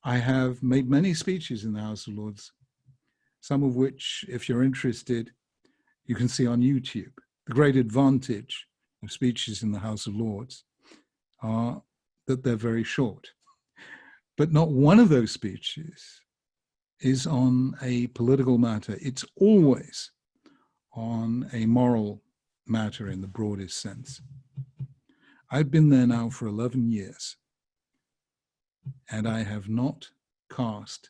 I have made many speeches in the House of Lords, some of which, if you're interested, you can see on YouTube. The great advantage of speeches in the House of Lords are that they're very short. But not one of those speeches is on a political matter. It's always on a moral matter in the broadest sense. I've been there now for 11 years, and I have not cast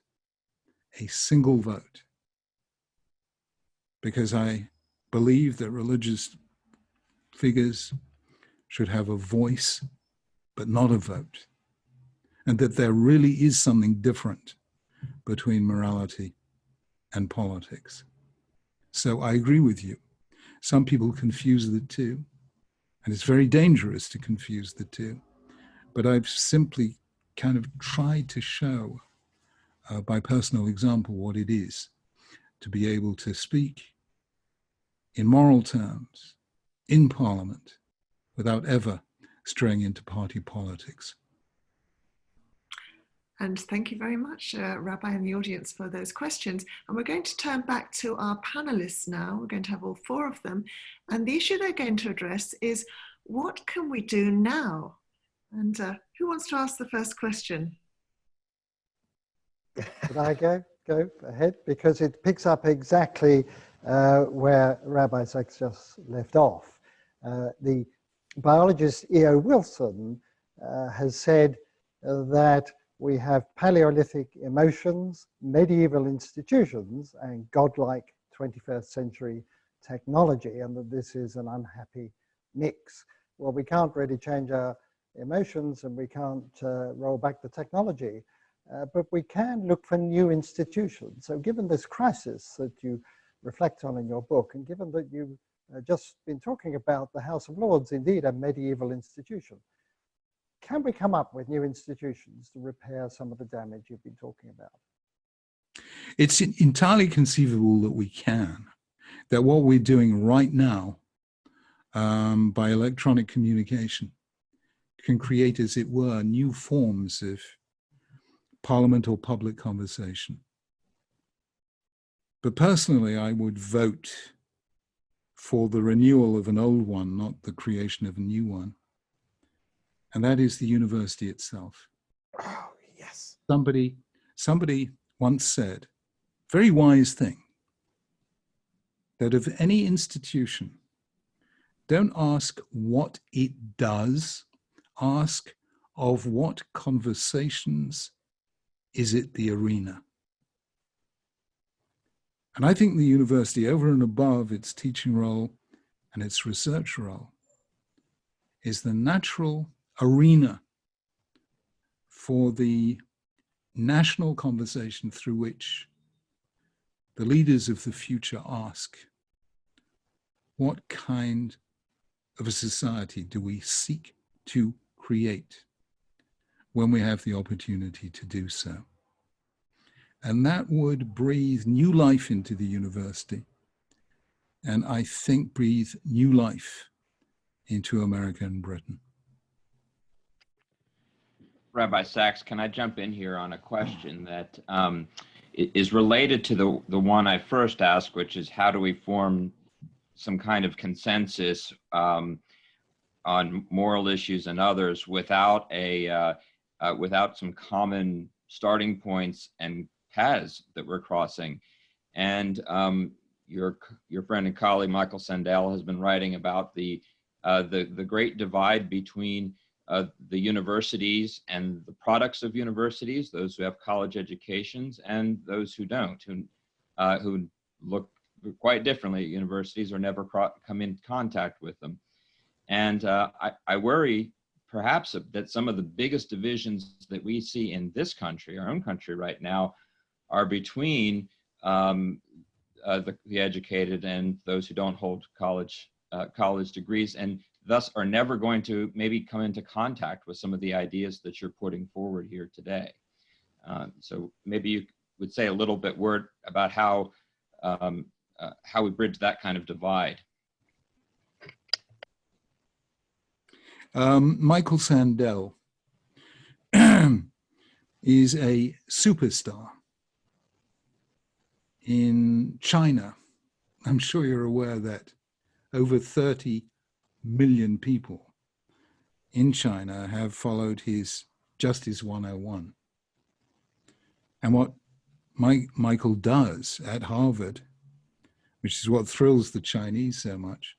a single vote because I believe that religious figures should have a voice, but not a vote. And that there really is something different between morality and politics. So I agree with you. Some people confuse the two, and it's very dangerous to confuse the two. But I've simply kind of tried to show by personal example what it is to be able to speak in moral terms, in Parliament, without ever straying into party politics. And thank you very much, Rabbi, and the audience for those questions. And we're going to turn back to our panelists now. We're going to have all four of them. And the issue they're going to address is, what can we do now? And who wants to ask the first question? Should I go ahead? Because it picks up exactly where Rabbi Sacks just left off. The biologist E.O. Wilson has said that we have Paleolithic emotions, medieval institutions, and godlike 21st century technology, and that this is an unhappy mix. Well, we can't really change our emotions, and we can't roll back the technology, but we can look for new institutions. So given this crisis that you reflect on in your book, and given that you've just been talking about the House of Lords, indeed a medieval institution, can we come up with new institutions to repair some of the damage you've been talking about? It's entirely conceivable that we can, that what we're doing right now by electronic communication can create, as it were, new forms of parliament or public conversation. But personally, I would vote for the renewal of an old one, not the creation of a new one. And that is the university itself. Oh, yes. Somebody once said, very wise thing, that of any institution, don't ask what it does, ask of what conversations is it the arena. And I think the university, over and above its teaching role and its research role, is the natural arena for the national conversation through which the leaders of the future ask, what kind of a society do we seek to create when we have the opportunity to do so? And that would breathe new life into the university, and I think breathe new life into America and Britain. Rabbi Sacks, can I jump in here on a question that is related to the one I first asked, which is how do we form some kind of consensus on moral issues and others without without some common starting points and paths that we're crossing? And your friend and colleague Michael Sandel has been writing about the great divide between the universities and the products of universities, those who have college educations and those who don't, who look quite differently at universities or never come in contact with them. And I worry perhaps that some of the biggest divisions that we see in this country, our own country right now, are between the educated and those who don't hold college degrees, and thus are never going to maybe come into contact with some of the ideas that you're putting forward here today. So maybe you would say a little bit word about how we bridge that kind of divide. Michael Sandel is a superstar in China. I'm sure you're aware that over 30 million people in China have followed his Justice 101. And what Michael does at Harvard, which is what thrills the Chinese so much,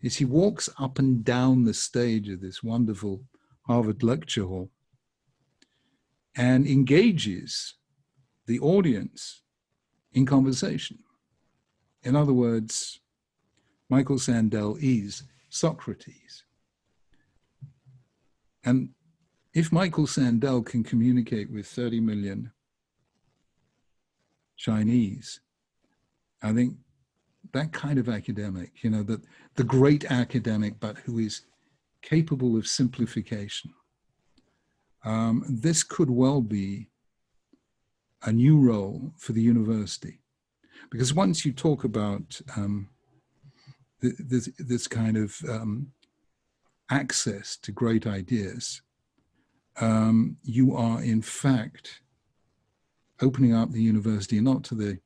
is he walks up and down the stage of this wonderful Harvard lecture hall and engages the audience in conversation. In other words, Michael Sandel is Socrates. And if Michael Sandel can communicate with 30 million Chinese, I think that kind of academic, that the great academic, but who is capable of simplification, this could well be a new role for the university. Because once you talk about this kind of access to great ideas, you are in fact opening up the university not to the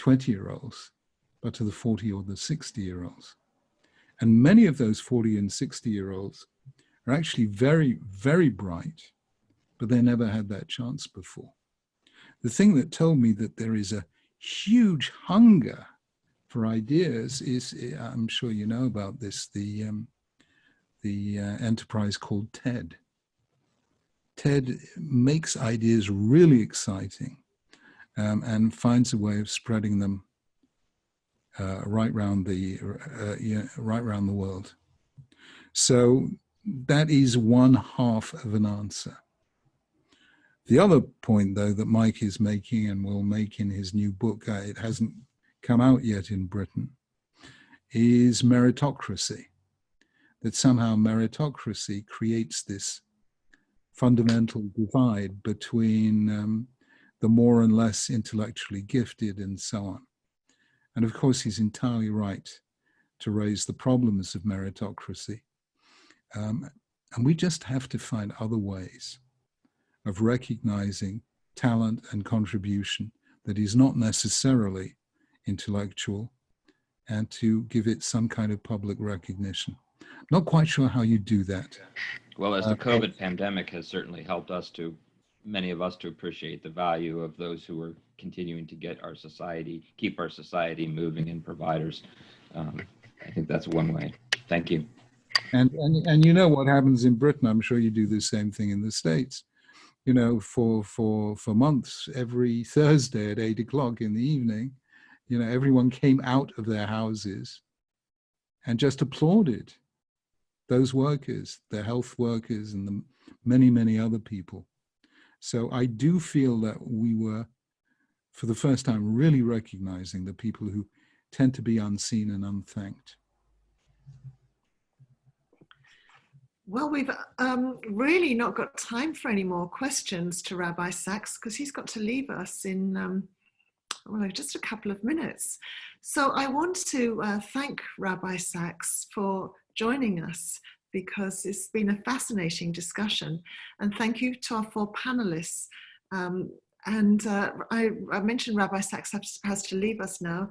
20-year-olds, but to the 40 or the 60-year-olds. And many of those 40 and 60-year-olds are actually very, very bright, but they never had that chance before. The thing that told me that there is a huge hunger for ideas is, I'm sure you know about this, the enterprise called TED. TED makes ideas really exciting and finds a way of spreading them right around the world. So that is one half of an answer. The other point, though, that Mike is making and will make in his new book, it hasn't come out yet in Britain, is meritocracy. That somehow meritocracy creates this fundamental divide between the more and less intellectually gifted and so on. And of course, he's entirely right to raise the problems of meritocracy. And we just have to find other ways of recognizing talent and contribution that is not necessarily intellectual, and to give it some kind of public recognition. Not quite sure how you do that. Well, as the COVID pandemic has certainly helped many of us to appreciate the value of those who are continuing to keep our society moving, and providers. I think that's one way. Thank you. And you know what happens in Britain. I'm sure you do the same thing in the States. You know, for months, every Thursday at 8 o'clock in the evening, you know, everyone came out of their houses and just applauded those workers, the health workers, and the many, many other people. So I do feel that we were, for the first time, really recognizing the people who tend to be unseen and unthanked. Well, we've really not got time for any more questions to Rabbi Sacks, because he's got to leave us in just a couple of minutes. So I want to thank Rabbi Sacks for joining us, because it's been a fascinating discussion. And thank you to our 4 panelists. I mentioned Rabbi Sacks has to leave us now,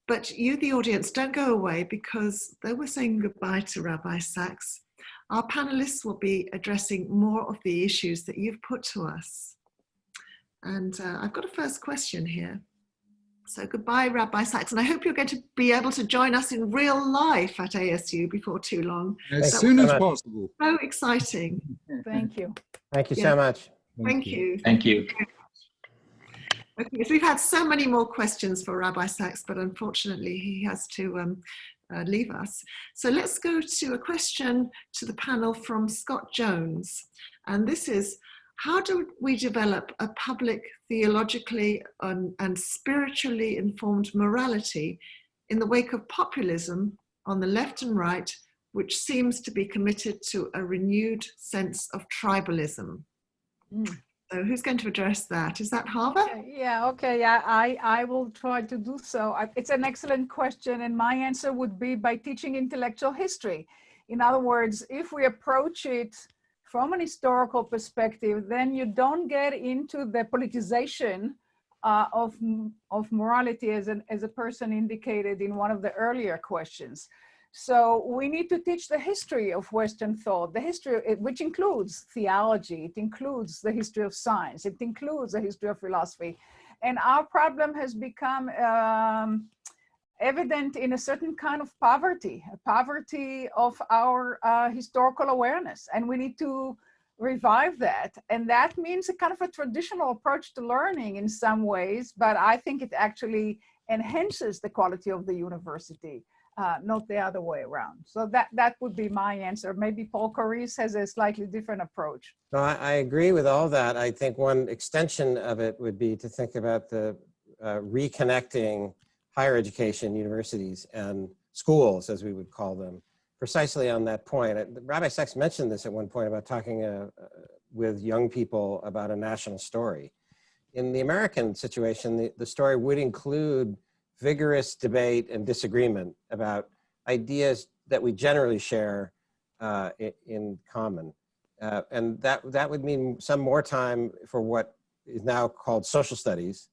but you, the audience, don't go away, because though we're saying goodbye to Rabbi Sacks, our panelists will be addressing more of the issues that you've put to us. And I've got a first question here. So goodbye, Rabbi Sacks, and I hope you're going to be able to join us in real life at ASU before too long. As soon as possible. So exciting. Thank you. Thank you so much. Thank you. Thank you. Okay, so we've had so many more questions for Rabbi Sacks, but unfortunately he has to leave us. So let's go to a question to the panel from Scott Jones. And this is, how do we develop a public, theologically and spiritually informed morality in the wake of populism on the left and right, which seems to be committed to a renewed sense of tribalism? So who's going to address that? Is that Harvard? Yeah, okay, I will try to do so. It's an excellent question, and my answer would be by teaching intellectual history. In other words, if we approach it from an historical perspective, then you don't get into the politicization of morality, as a person indicated in one of the earlier questions. So we need to teach the history of Western thought, the history, which includes theology, it includes the history of science, it includes the history of philosophy. And our problem has become evident in a certain kind of poverty, a poverty of our historical awareness. And we need to revive that. And that means a kind of a traditional approach to learning in some ways, but I think it actually enhances the quality of the university. Not the other way around. So that would be my answer. Maybe Paul CORES has a slightly different approach. No, I agree with all that. I think one extension of it would be to think about the reconnecting higher education, universities, and schools, as we would call them, precisely on that point. Rabbi Sacks mentioned this at one point about talking with young people about a national story. In the American situation, the story would include vigorous debate and disagreement about ideas that we generally share in common. And that would mean some more time for what is now called social studies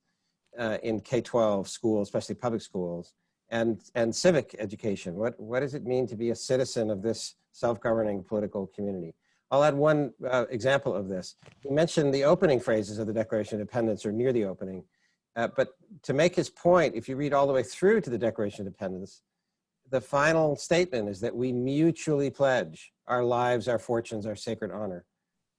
in K-12 schools, especially public schools, and civic education. What does it mean to be a citizen of this self-governing political community? I'll add one example of this. He mentioned the opening phrases of the Declaration of Independence, or near the opening. But to make his point, if you read all the way through to the Declaration of Independence, the final statement is that we mutually pledge our lives, our fortunes, our sacred honor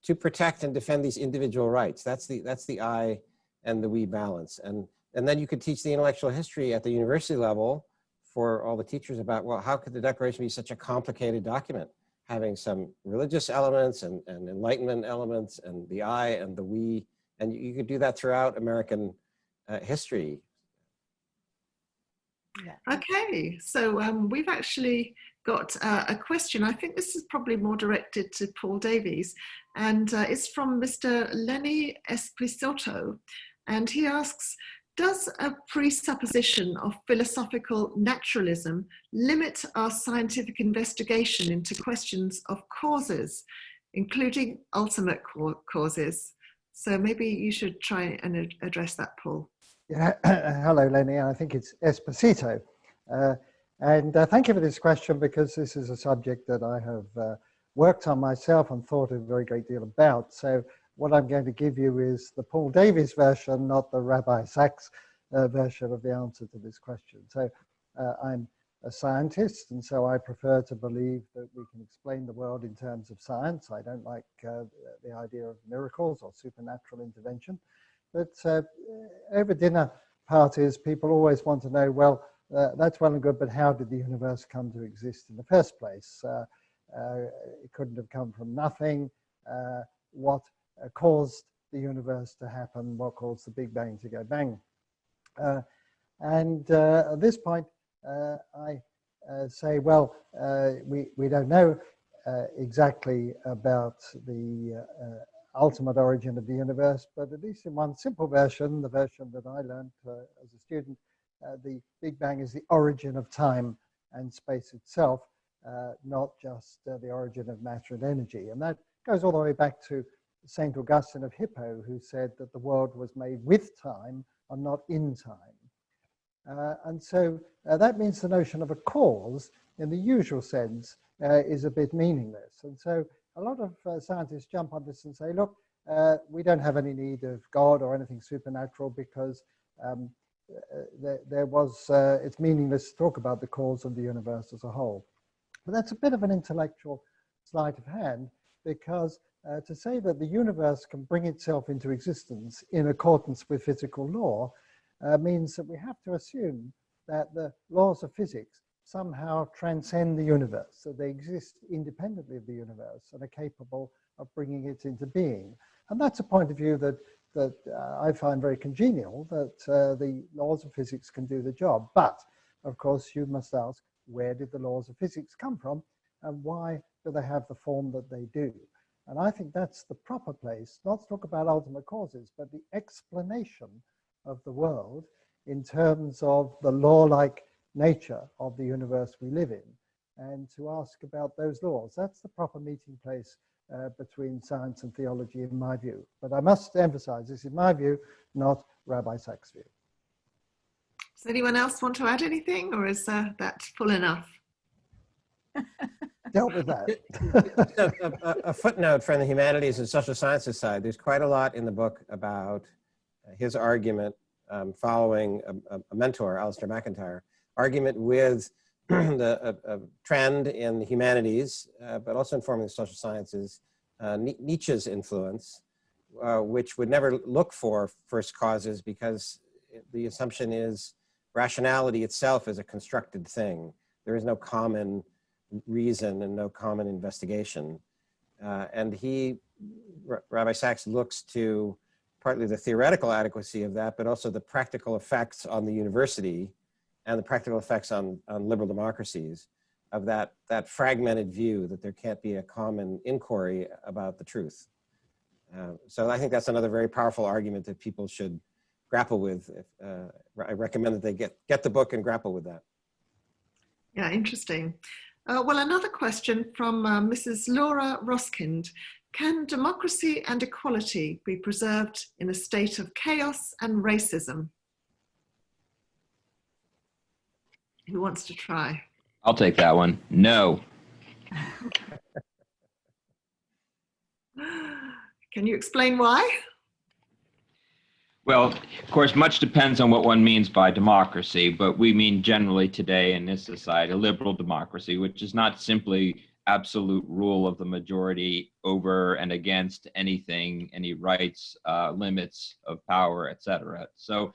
to protect and defend these individual rights. That's the I and the we balance. And then you could teach the intellectual history at the university level for all the teachers about, well, how could the Declaration be such a complicated document, having some religious elements and enlightenment elements and the I and the we, and you could do that throughout American history. Okay, so we've actually got a question. I think this is probably more directed to Paul Davies, and it's from Mr. Lenny Esprisotto, and he asks, does a presupposition of philosophical naturalism limit our scientific investigation into questions of causes, including ultimate causes? So maybe you should try and address that, Paul. Yeah, hello, Lenny. I think it's Esposito. Thank you for this question, because this is a subject that I have worked on myself and thought a very great deal about. So what I'm going to give you is the Paul Davies version, not the Rabbi Sacks version of the answer to this question. So I'm a scientist, and so I prefer to believe that we can explain the world in terms of science. I don't like the idea of miracles or supernatural intervention. But over dinner parties, people always want to know, well, that's well and good, but how did the universe come to exist in the first place? It couldn't have come from nothing. What caused the universe to happen? What caused the Big Bang to go bang? At this point, I say, well, we don't know exactly about the ultimate origin of the universe, but at least in one simple version, the version that I learned as a student, the Big Bang is the origin of time and space itself, not just the origin of matter and energy. And that goes all the way back to St. Augustine of Hippo, who said that the world was made with time and not in time. And so that means the notion of a cause, in the usual sense, is a bit meaningless. And so a lot of scientists jump on this and say, look, we don't have any need of God or anything supernatural, because it's meaningless to talk about the cause of the universe as a whole. But that's a bit of an intellectual sleight of hand, because to say that the universe can bring itself into existence in accordance with physical law means that we have to assume that the laws of physics somehow transcend the universe, so they exist independently of the universe and are capable of bringing it into being. And that's a point of view that I find very congenial, that the laws of physics can do the job. But, of course, you must ask, where did the laws of physics come from, and why do they have the form that they do? And I think that's the proper place, not to talk about ultimate causes, but the explanation of the world in terms of the law-like nature of the universe we live in, and to ask about those laws. That's the proper meeting place between science and theology, in my view. But I must emphasize, this is my view, not Rabbi Sacks' view. Does anyone else want to add anything, or is that full enough? Dealt with that. A footnote from the humanities and social sciences side. There's quite a lot in the book about his argument following a mentor, Alistair McIntyre, argument with the trend in the humanities, but also informing the social sciences, Nietzsche's influence, which would never look for first causes, because the assumption is rationality itself is a constructed thing. There is no common reason and no common investigation. And Rabbi Sacks, looks to partly the theoretical adequacy of that, but also the practical effects on the university and the practical effects on liberal democracies of that fragmented view that there can't be a common inquiry about the truth. So I think that's another very powerful argument that people should grapple with. I recommend that they get the book and grapple with that. Yeah, interesting. Well, another question from Mrs. Laura Roskind. Can democracy and equality be preserved in a state of chaos and racism? Who wants to try? I'll take that one. No. Can you explain why? Well, of course, much depends on what one means by democracy, but we mean generally today in this society, a liberal democracy, which is not simply absolute rule of the majority over and against anything, any rights, limits of power, etc. So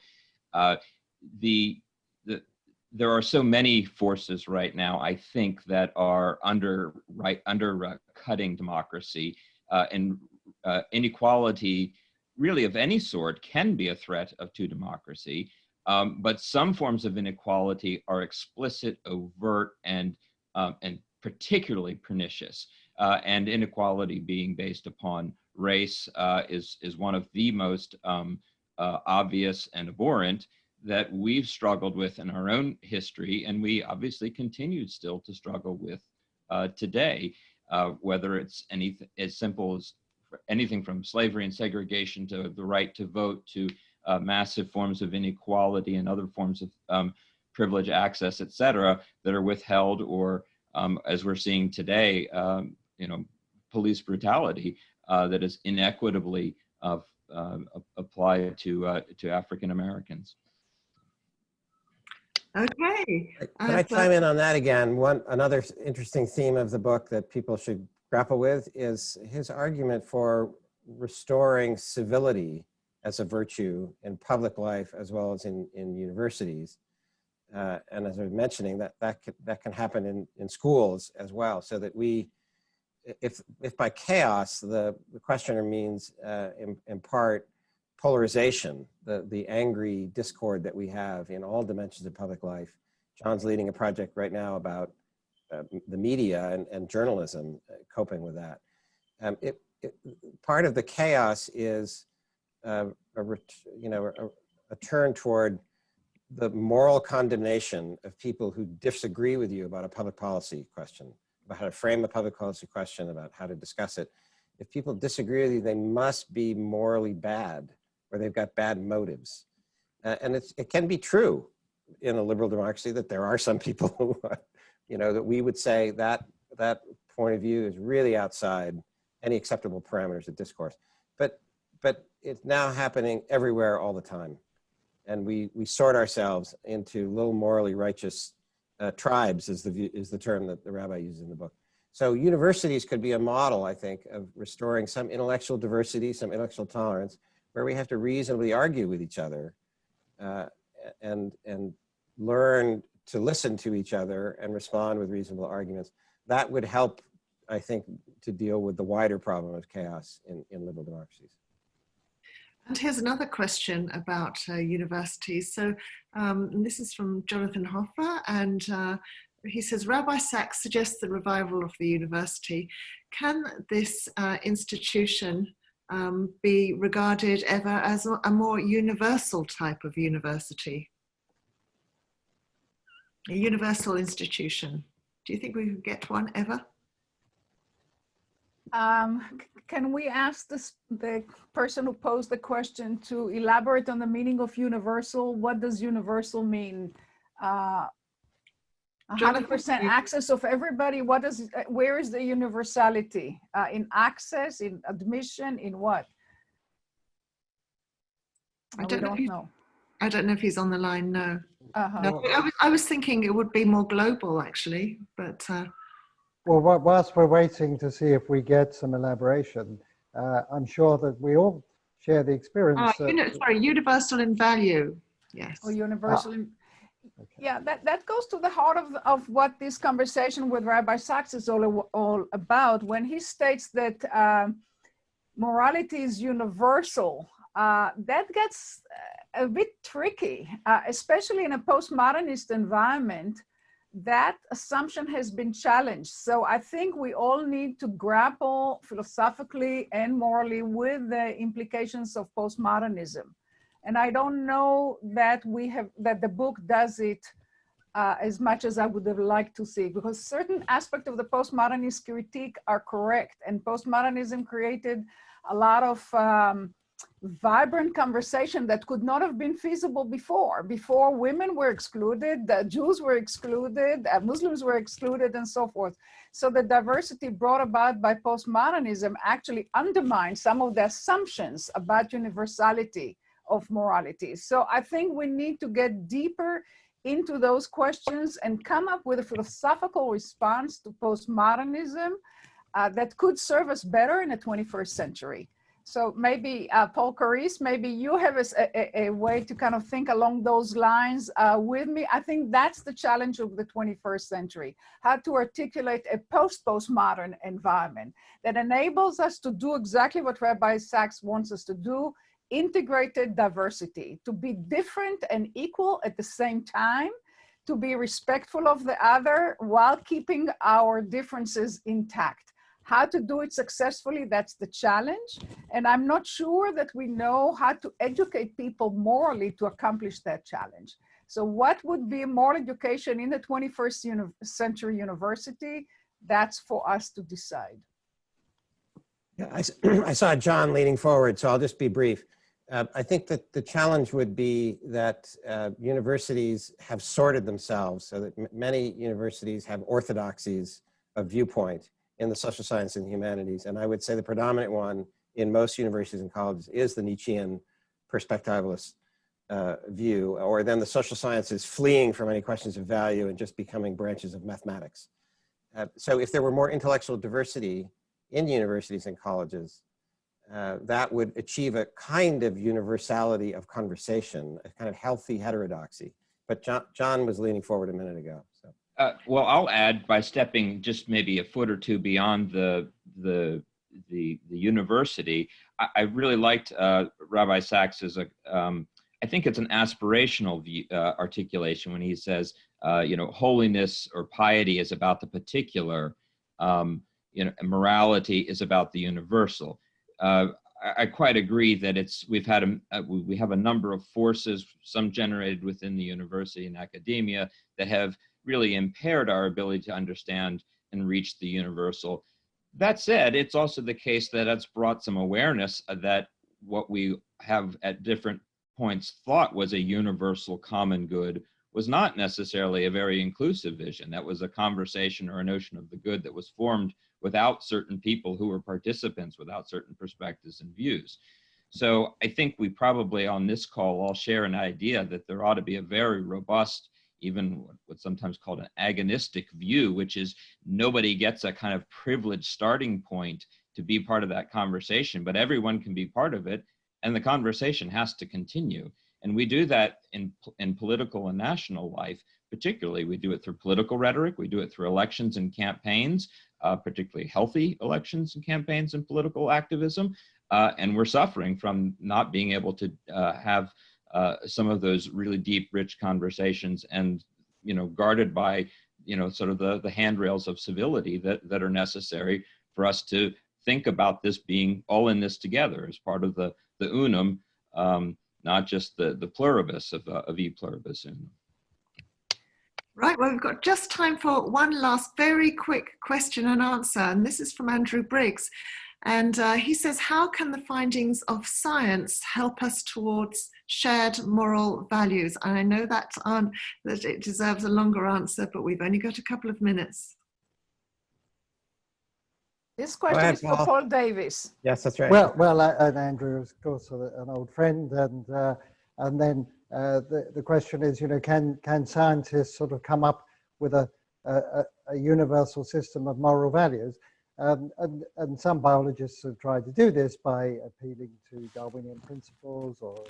there are so many forces right now, I think, that are undercutting democracy, and inequality really of any sort can be a threat to democracy, but some forms of inequality are explicit, overt, and particularly pernicious. And inequality being based upon race is one of the most obvious and abhorrent that we've struggled with in our own history, and we obviously continue still to struggle with today, whether it's anything as simple as anything from slavery and segregation to the right to vote to massive forms of inequality and other forms of privilege access, et cetera, that are withheld, or as we're seeing today, police brutality that is inequitably applied to African Americans. Okay. Can I chime in on that again? Another interesting theme of the book that people should grapple with is his argument for restoring civility as a virtue in public life as well as in universities. And as I was mentioning, that can happen in schools as well, so that if by chaos, the questioner means in part polarization, the angry discord that we have in all dimensions of public life. John's leading a project right now about the media and journalism, coping with that. Part of the chaos is a turn toward the moral condemnation of people who disagree with you about a public policy question, about how to frame a public policy question, about how to discuss it. If people disagree with you, they must be morally bad, or they've got bad motives. And it can be true in a liberal democracy that there are some people who, that we would say that point of view is really outside any acceptable parameters of discourse. But it's now happening everywhere all the time. And we sort ourselves into little morally righteous tribes is the term that the rabbi uses in the book. So universities could be a model, I think, of restoring some intellectual diversity, some intellectual tolerance, where we have to reasonably argue with each other and learn to listen to each other and respond with reasonable arguments. That would help, I think, to deal with the wider problem of chaos in liberal democracies. And here's another question about universities. So this is from Jonathan Hoffer, and he says, Rabbi Sacks suggests the revival of the university. Can this institution be regarded ever as a more universal type of university? A universal institution. Do you think we could get one ever? Can we ask the person who posed the question to elaborate on the meaning of universal? What does universal mean? 100% access of everybody. Where is the universality? In access, in admission, in what? I don't know. I don't know if he's on the line. No. No, I was thinking it would be more global, actually, but. Well, whilst we're waiting to see if we get some elaboration, I'm sure that we all share the experience. Universal in value. Yes. Or universal in. Okay. Yeah, that goes to the heart of what this conversation with Rabbi Sacks is all about. When he states that morality is universal, that gets a bit tricky, especially in a postmodernist environment. That assumption has been challenged. So I think we all need to grapple philosophically and morally with the implications of postmodernism. And I don't know that the book does it as much as I would have liked to see, because certain aspects of the postmodernist critique are correct, and postmodernism created a lot of vibrant conversation that could not have been feasible before. Before, women were excluded, the Jews were excluded, Muslims were excluded, and so forth. So the diversity brought about by postmodernism actually undermines some of the assumptions about universality of morality. So I think we need to get deeper into those questions and come up with a philosophical response to postmodernism that could serve us better in the 21st century. So maybe Paul CORES, maybe you have a way to kind of think along those lines with me. I think that's the challenge of the 21st century, how to articulate a postmodern environment that enables us to do exactly what Rabbi Sacks wants us to do, integrated diversity, to be different and equal at the same time, to be respectful of the other while keeping our differences intact. How to do it successfully, that's the challenge. And I'm not sure that we know how to educate people morally to accomplish that challenge. So what would be moral education in the 21st century university? That's for us to decide. Yeah, I saw John leaning forward, so I'll just be brief. I think that the challenge would be that universities have sorted themselves so that many universities have orthodoxies of viewpoint in the social science and humanities. And I would say the predominant one in most universities and colleges is the Nietzschean perspectivalist view, or then the social sciences fleeing from any questions of value and just becoming branches of mathematics. So if there were more intellectual diversity in universities and colleges, that would achieve a kind of universality of conversation, a kind of healthy heterodoxy. But John was leaning forward a minute ago. So. Well, I'll add by stepping just maybe a foot or two beyond the university. I really liked Rabbi Sacks' I think it's an aspirational view, articulation when he says, you know, holiness or piety is about the particular, you know, morality is about the universal. I quite agree that we have a number of forces, some generated within the university and academia, that have really impaired our ability to understand and reach the universal. That said, it's also the case that it's brought some awareness that what we have at different points thought was a universal common good was not necessarily a very inclusive vision. That was a conversation or a notion of the good that was formed without certain people who were participants, without certain perspectives and views. So I think we probably on this call all share an idea that there ought to be a very robust, even what's sometimes called an agonistic view, which is nobody gets a kind of privileged starting point to be part of that conversation, but everyone can be part of it, and the conversation has to continue. And we do that in political and national life. Particularly, we do it through political rhetoric, we do it through elections and campaigns, particularly healthy elections and campaigns and political activism, and we're suffering from not being able to have some of those really deep, rich conversations, and guarded by sort of the handrails of civility that are necessary for us to think about this being all in this together as part of the unum, not just the pluribus of e pluribus unum. Right, well, we've got just time for one last very quick question and answer, and this is from Andrew Briggs. And he says, how can the findings of science help us towards shared moral values? And I know that it deserves a longer answer, but we've only got a couple of minutes. This question is for Paul Davis. Yes, that's right. Well, and Andrew is of course an old friend, and then the question is, can scientists sort of come up with a universal system of moral values? And some biologists have tried to do this by appealing to Darwinian principles or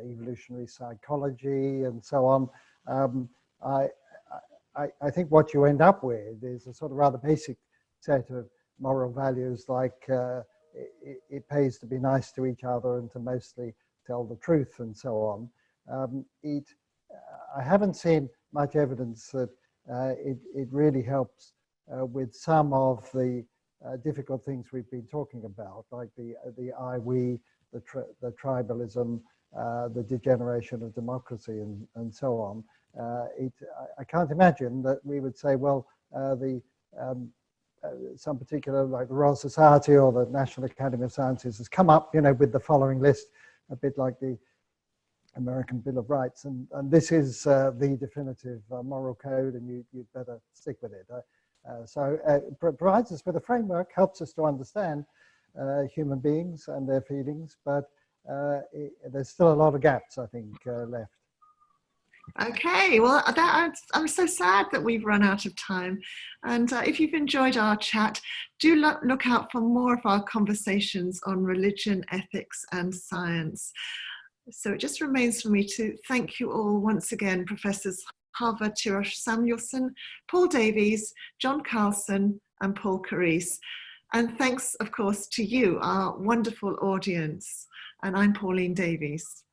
evolutionary psychology and so on. I think what you end up with is a sort of rather basic set of moral values, like it pays to be nice to each other and to mostly tell the truth and so on. I haven't seen much evidence that it really helps with some of the difficult things we've been talking about, like the I-we, the tribalism, the degeneration of democracy, and so on. I can't imagine that we would say, well, some particular, like the Royal Society or the National Academy of Sciences has come up, with the following list, a bit like the American Bill of Rights, and this is the definitive moral code, and you'd better stick with it. So it provides us with a framework, helps us to understand human beings and their feelings, but there's still a lot of gaps, I think, left. Okay, well, I'm so sad that we've run out of time. And if you've enjoyed our chat, do look out for more of our conversations on religion, ethics, and science. So it just remains for me to thank you all once again, Professors Harva Tirosh Samuelson, Paul Davies, John Carlson, and Paul CORES. And thanks, of course, to you, our wonderful audience. And I'm Pauline Davies.